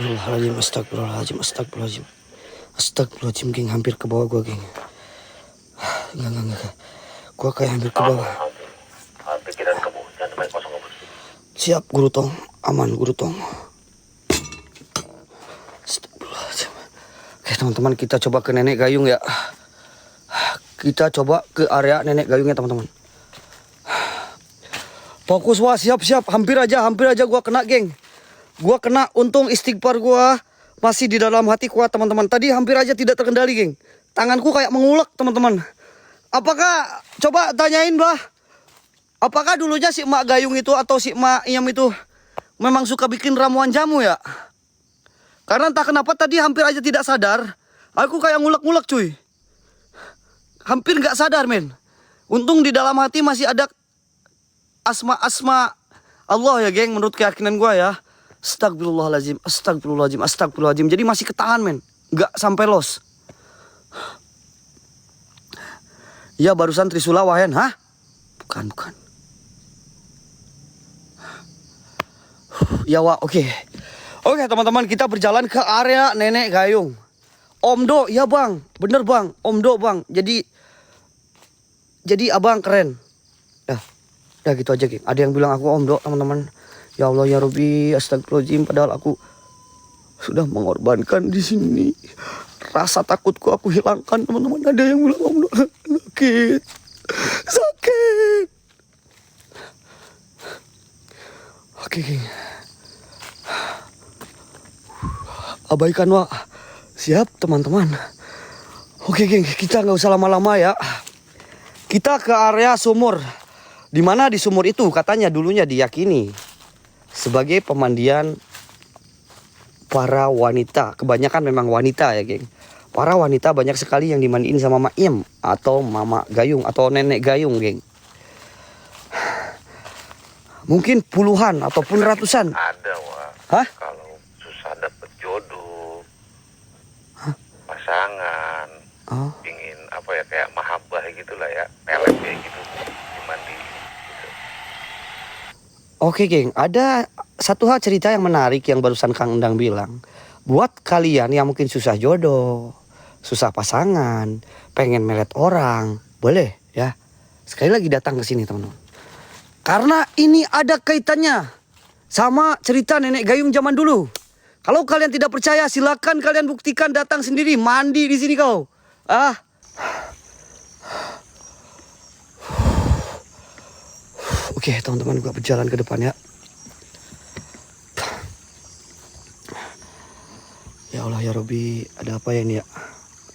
Astagfirullahaladzim, astagfirullahaladzim, astagfirullahaladzim. Astagfirullahaladzim, geng, hampir ke bawah gua, geng. Enggak. Gua kayak hampir ke bawah. Pikiran kamu jangan main kosong kamu. Siap, Guru Tong. Aman, Guru Tong. Astagfirullahaladzim. Oke, teman-teman, kita coba ke Nenek Gayung ya. Kita coba ke area Nenek Gayungnya, teman-teman. Fokus, wah, siap. Hampir aja gua kena, geng. Gua kena, untung istighfar gua masih di dalam hati kuat, teman-teman. Tadi hampir aja tidak terkendali, geng. Tanganku kayak mengulek, teman-teman. Apakah, coba tanyain, bah. Apakah dulunya si Mak Gayung itu atau si Mak Iyam itu memang suka bikin ramuan jamu ya? Karena entah kenapa tadi hampir aja tidak sadar. Aku kayak ngulek-ngulek, cuy. Hampir nggak sadar, men. Untung di dalam hati masih ada asma-asma Allah ya, geng. Menurut keyakinan gua ya. Astagfirullahaladzim. Jadi masih ketahan, men. Nggak sampai los. Ya, barusan Trisula Wahen, hah? Bukan. Ya, wah, oke. Oke, teman-teman, kita berjalan ke area Nenek Gayung. Omdo, ya bang, bener bang, Omdo bang. Jadi abang keren. Dah gitu aja, geng. Ada yang bilang aku Omdo, teman-teman. Ya Allah ya Rabbi, astagfirullahaladzim. Padahal aku sudah mengorbankan di sini. Rasa takutku aku hilangkan, teman-teman. Ada yang bilang Omdo sakit. Oke, geng. Abaikan, Wak. Siap, teman-teman. Oke, geng, kita nggak usah lama-lama ya. Kita ke area sumur. Dimana di sumur itu katanya dulunya diyakini sebagai pemandian para wanita. Kebanyakan memang wanita ya, geng. Para wanita banyak sekali yang dimandiin sama Mak Iyam atau Mama Gayung atau Nenek Gayung, geng. Mungkin puluhan ataupun ratusan. Ada, Wak. Hah? Kalau susah dapet jodoh, pasangan, ingin apa ya, kayak mahabbah gitulah ya, pelet kayak gitu, dimandi gitu. Oke, geng, ada satu hal cerita yang menarik yang barusan Kang Endang bilang. Buat kalian yang mungkin susah jodoh, susah pasangan, pengen melet orang, boleh ya. Sekali lagi datang ke sini, teman-teman. Karena ini ada kaitannya sama cerita Nenek Gayung zaman dulu. Kalau kalian tidak percaya, silakan kalian buktikan, datang sendiri, mandi di sini kau. Oke, teman-teman, gua berjalan ke depan ya. Ya Allah ya Robbi, ada apa ya ini ya?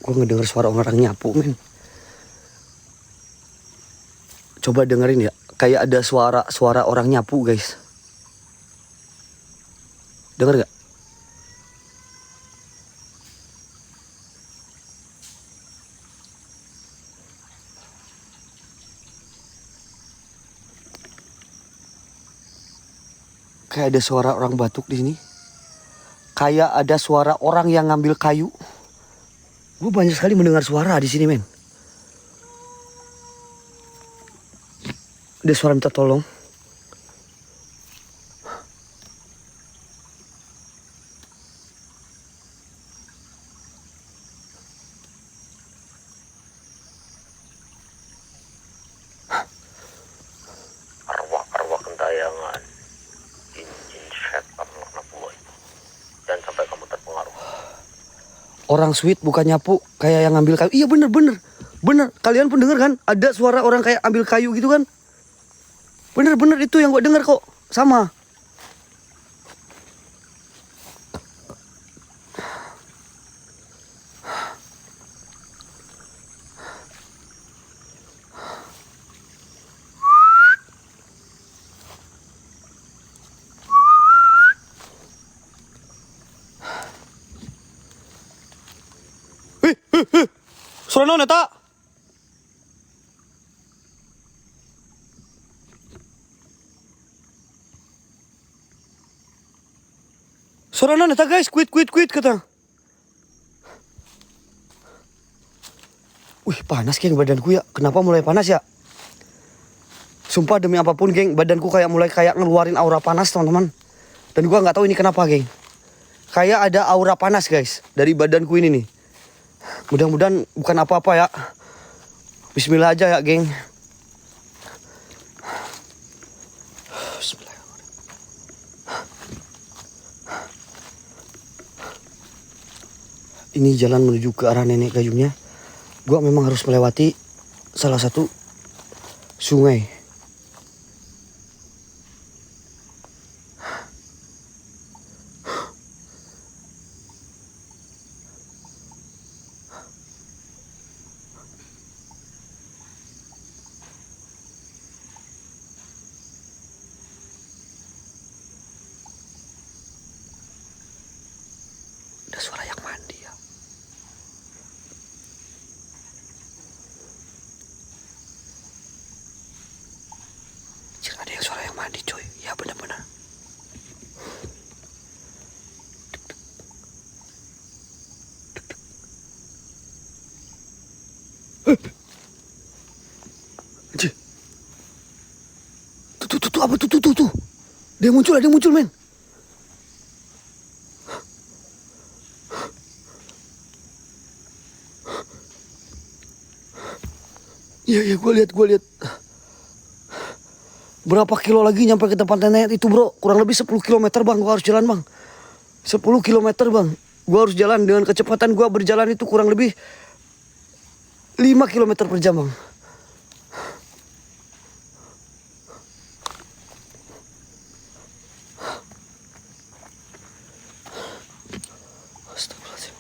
Gua ngedenger suara orang nyapu, men. Coba dengerin ya, kayak ada suara orang nyapu, guys. Denger gak? Kayak ada suara orang batuk di sini. Kayak ada suara orang yang ngambil kayu. Gue banyak sekali mendengar suara di sini, men. Ada suara minta tolong. Arwah-arwah gentayangan, jin-jin setan laknat Allah itu. Jangan sampai kamu terpengaruh. Orang sweet bukan nyapu, kayak yang ngambil kayu. Iya, bener. Kalian pun denger kan? Ada suara orang kayak ambil kayu gitu kan? Bener itu yang gue denger kok. Sama. Suara naon eta? Suara naon eta, guys? Quit kata. Wih, panas, geng, badanku ya. Kenapa mulai panas ya? Sumpah demi apapun, geng, badanku mulai kayak ngeluarin aura panas, teman-teman. Dan gua nggak tahu ini kenapa, geng. Kayak ada aura panas guys dari badanku ini nih. Mudah-mudahan bukan apa-apa ya. Bismillah aja ya geng. Ini jalan menuju ke arah nenek gayungnya. Gua memang harus melewati salah satu sungai. Ada suara yang mandi ya. Cik, ada yang suara yang mandi coy. Ya benar-benar. Cik. Tuh, apa tuh. Dia muncul men. Iya, gue lihat. Berapa kilo lagi nyampe ke tempat nenek itu bro? Kurang lebih 10 kilometer bang, gue harus jalan bang. 10 kilometer bang. Gue harus jalan dengan kecepatan gue berjalan itu kurang lebih 5 kilometer per jam bang. Astagfirullahaladzim.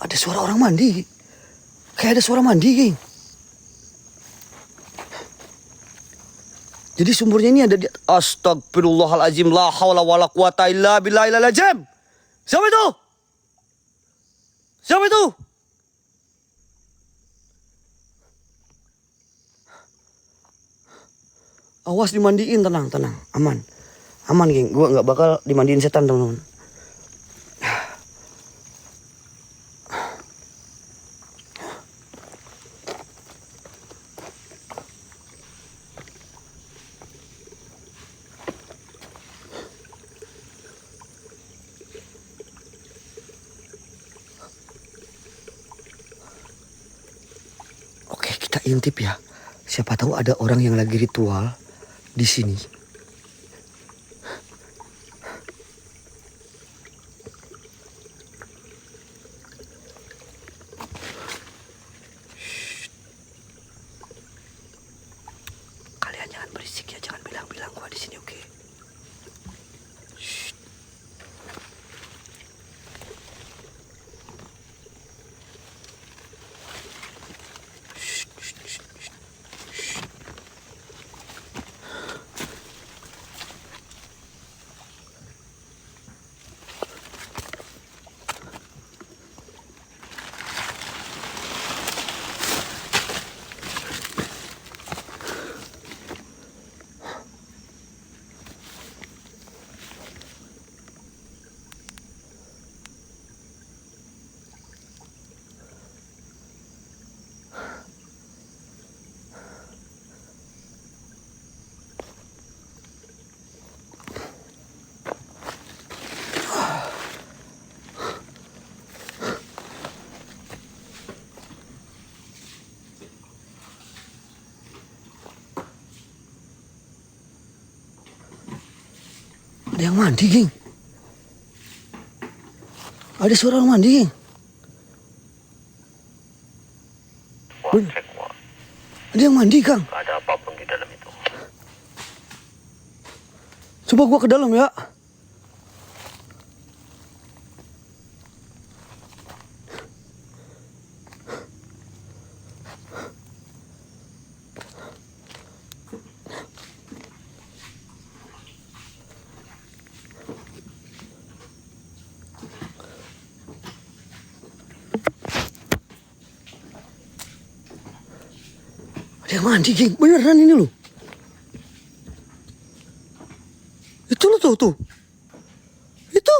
Ada suara orang mandi. Kayak ada suara mandi geng. Jadi sumbernya ini ada di Astagfirullahaladzim, la haula wala quwata illa billahil azim. Siapa itu? Awas dimandiin, tenang, aman geng. Gua nggak bakal dimandiin setan teman-teman. Kita intip ya. Siapa tahu ada orang yang lagi ritual di sini. Shh. Kalian jangan berisik ya, jangan bilang-bilang gua di sini, oke? Shh. Ada yang mandi, geng. Ada suara orang mandi, geng. Cek, wah. Ada yang mandi, Kang. Gak ada apapun di dalam itu. Coba gua ke dalam ya. Ada yang mandi, geng. Beneran ini loh. Itu loh tuh. Itu.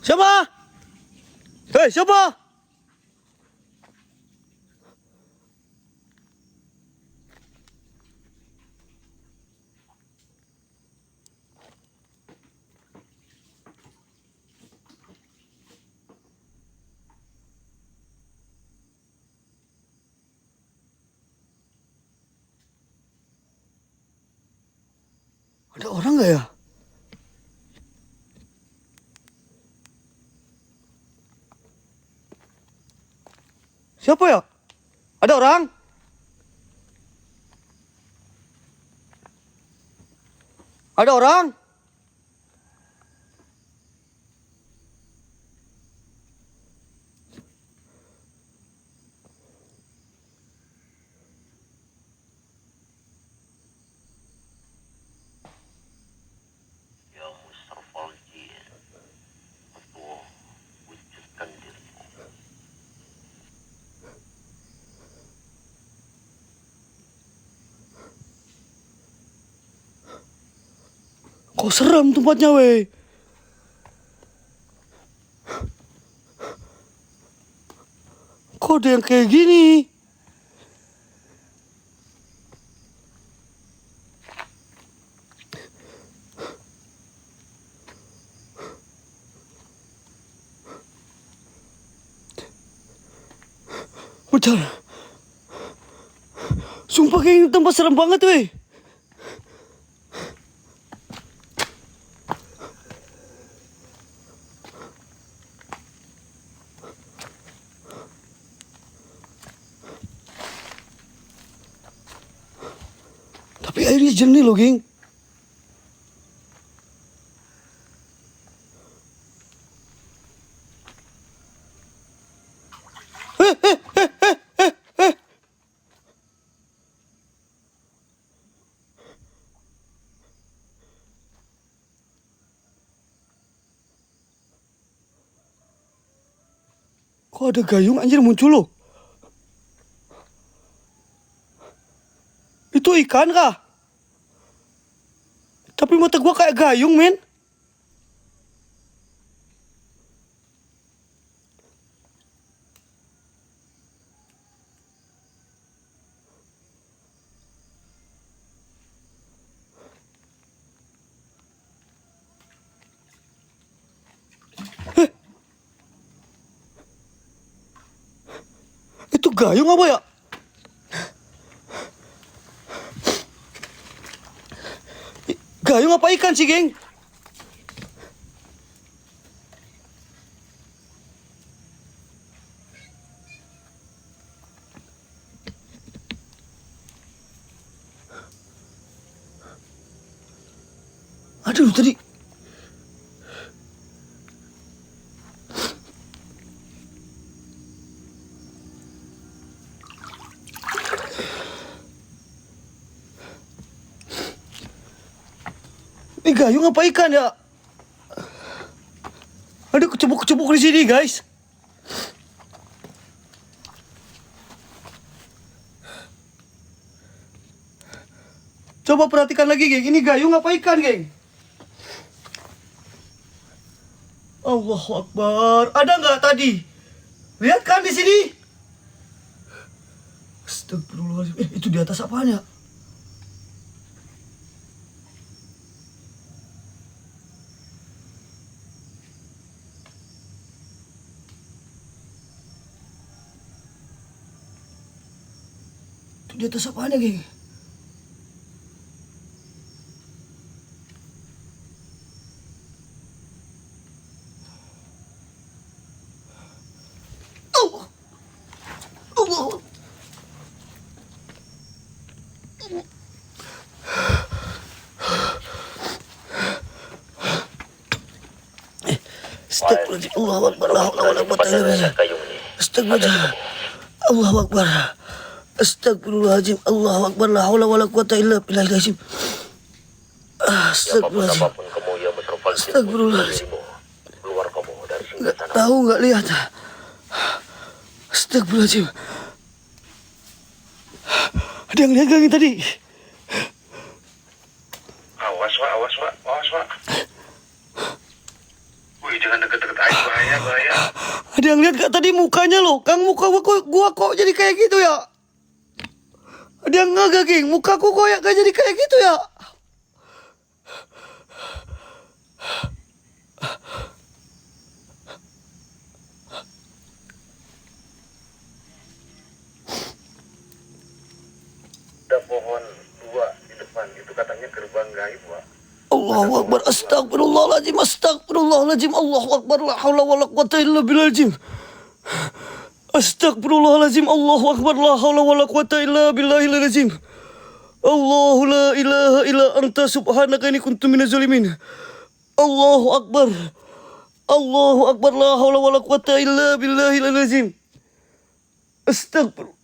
Siapa? Hei, siapa? Ada orang nggak ya? Siapa ya? Ada orang? Ada orang? Ya Mustarfal Jin, Betul, wujudkan dirimu. Kok serem tempatnya, weh? Kok ada yang kayak gini? Bentar. Sumpah kayak ini tempat serem banget, weh. Tapi airnya jernih loh, geng. Kok ada gayung anjir muncul loh? Itu ikan kah? Tapi mata gua kayak gayung, men. Itu gayung apa ya? Gayung apa ikan sih, geng? Aduh, tadi. Ini gayung apa ikan ya? Ada kecebuk-kecebuk di sini, guys. Coba perhatikan lagi, geng. Ini gayung apa ikan, geng? Allahu Akbar. Ada nggak tadi? Lihat kan di sini? Astagfirullahaladzim. Itu di atas apaan ya? Itu di atas apaan ya, geng? Allah. Allah. Astagfirullahaladzim. Allahu Akbar. La haula wala quwwata illa billah. Astagfirullahaladzim. Allahu Akbar. Astagfirullahaladzim. Allahu Akbar. La haula wala quwwata illa billahil Astagfirullahaladzim. Apapun kamu ya Mustarfal Jin, Astagfirullahaladzim. keluar kamu dari sini. Nggak tahu, nggak lihat. Astagfirullahaladzim. Ada yang lihat gak tadi? Awas, Wak. Awas, Wak. Wih, jangan deket-deket air, bahaya. Ada yang lihat gak tadi mukanya loh, Kang? Muka gua kok jadi kayak gitu ya? Ada yang ngagak, King? Mukaku kok ya gak jadi kayak gitu ya? Ada pohon dua di depan, itu katanya gerbang gaib, Wak. Allahu Akbar, astagfirullahaladzim, astagfirullahaladzim, Allahu Akbar, la hawla wa la quwata illa billahil. Astagfirullahaladzim, Allahu Akbar, la hawla wa la quwata illa billahil azim. Allahu la ilaha illa anta subhanaka inni kuntu minaz zalimin. Allahu Akbar. Allahu Akbar, la hawla wa la quwata illa billahil azim. Astagfirullah.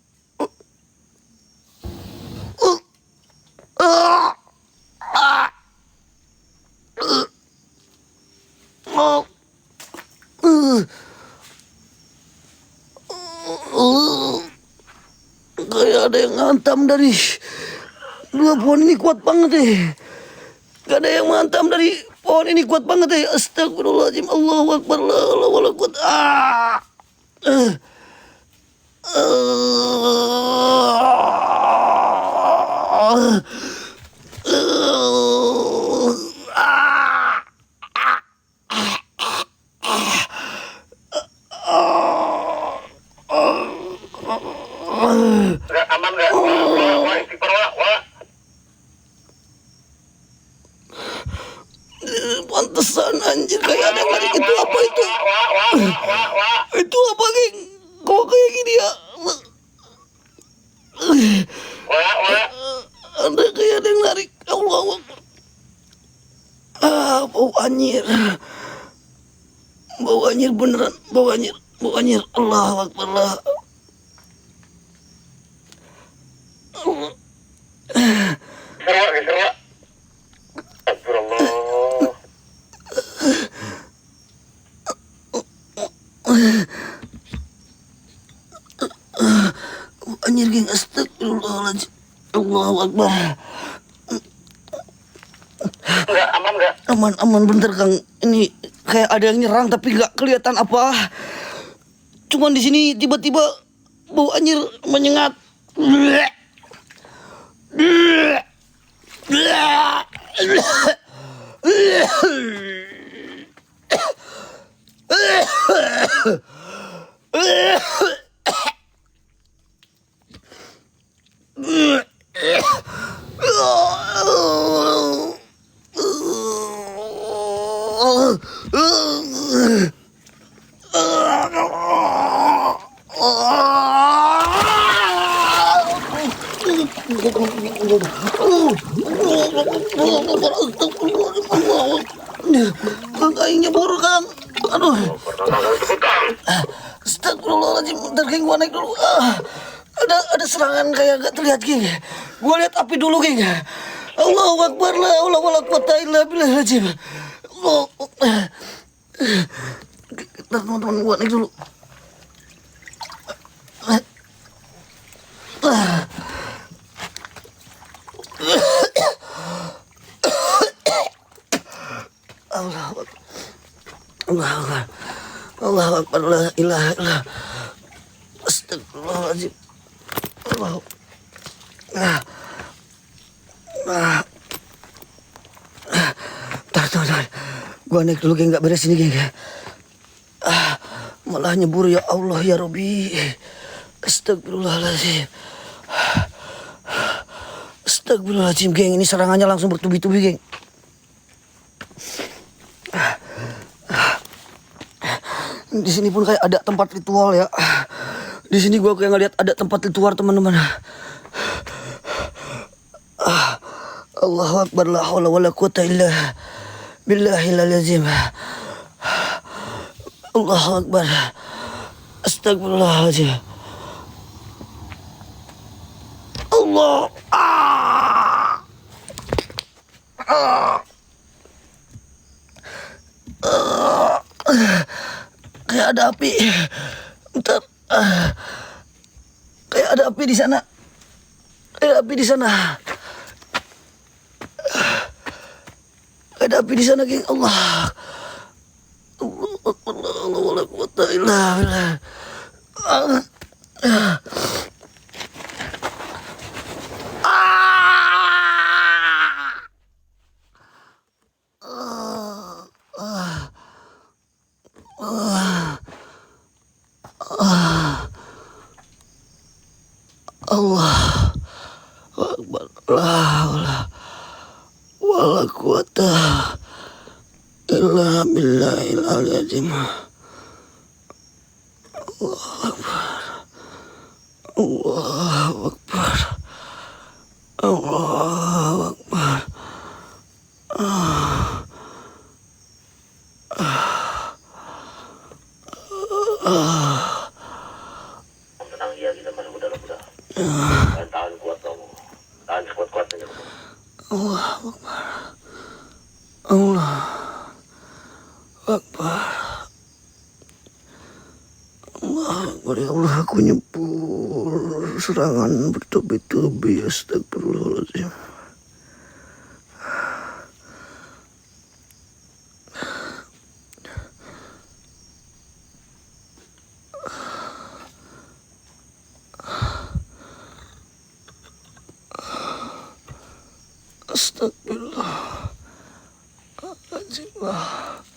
Kayak ada yang ngantam dari dua pohon ini, kuat banget deh. Gak ada yang menghantam dari pohon ini, kuat banget deh. Astagfirullahaladzim, Allahu Akbar, la hawla wa la quwata. Nggak aman nggak? Wah, istighfar, Wak. Pantesan anjir, kayak ada yang lari. Itu apa itu? Wak. Itu apa, Geng? Kok kayak gini ya? Wak. Ada kayak ada yang lari. Allah Akbar. Bau anjir. Bau anjir beneran. Bau anjir. Allah Akbar lah. Geser, Wak. Astagfirullah. Anjir, Geng, astagfirullahaladzim. Allahu Akbar. Nggak aman nggak? Aman, bentar, Kang. Ini kayak ada yang nyerang tapi nggak kelihatan apa. Cuman di sini tiba-tiba bau anjir menyengat. Kayaknya buru, Kang. Aduh. Astagfirullahaladzim. Bentar, Geng, gua naik dulu. Ada serangan kayak gak terlihat, Geng. Gua lihat api dulu, Geng. Allahu Akbar, la haula wala quwata illa billahil azim. Bentar, teman-teman, gua naik dulu. Allahu Akbar, la ilaha illallah. Astagfirullahaladzim. Allahu. Tar. Gua naik dulu, Geng, gak beres ini, Geng. Malah nyebur, ya Allah, ya Rabbi. Astagfirullahaladzim. Astagfirullahaladzim, Geng. Ini serangannya langsung bertubi-tubi, Geng. Di sini pun kayak ada tempat ritual ya. Di sini gua kayak ngeliat ada tempat ritual, teman-teman. Allahu Akbar, la haula wala quwata illa billahil azim. Allahu Akbar. Astagfirullahaladzim. Allah. Kayak ada api. Bentar. Kayak ada api di sana. Kayak ada api di sana. Kayak ada api di sana, Geng. Allah. Allah. Allah wala quwata illa billah. Allah Akbar. La haula wala quwata illa billahil aliyil azim. Allahu Akbar. Allahu Akbar. Tenang ya, kita masuk ke dalam udah. Tahan kuat kamu. Tahan sekuat-kuatnya. Allahu Akbar. Allah Akbar. Allah Akbar. Ya Allah, aku nyebur serangan bertubi-tubi. Astagfirullahaladzim. Astagfirullah. Astagfirullah.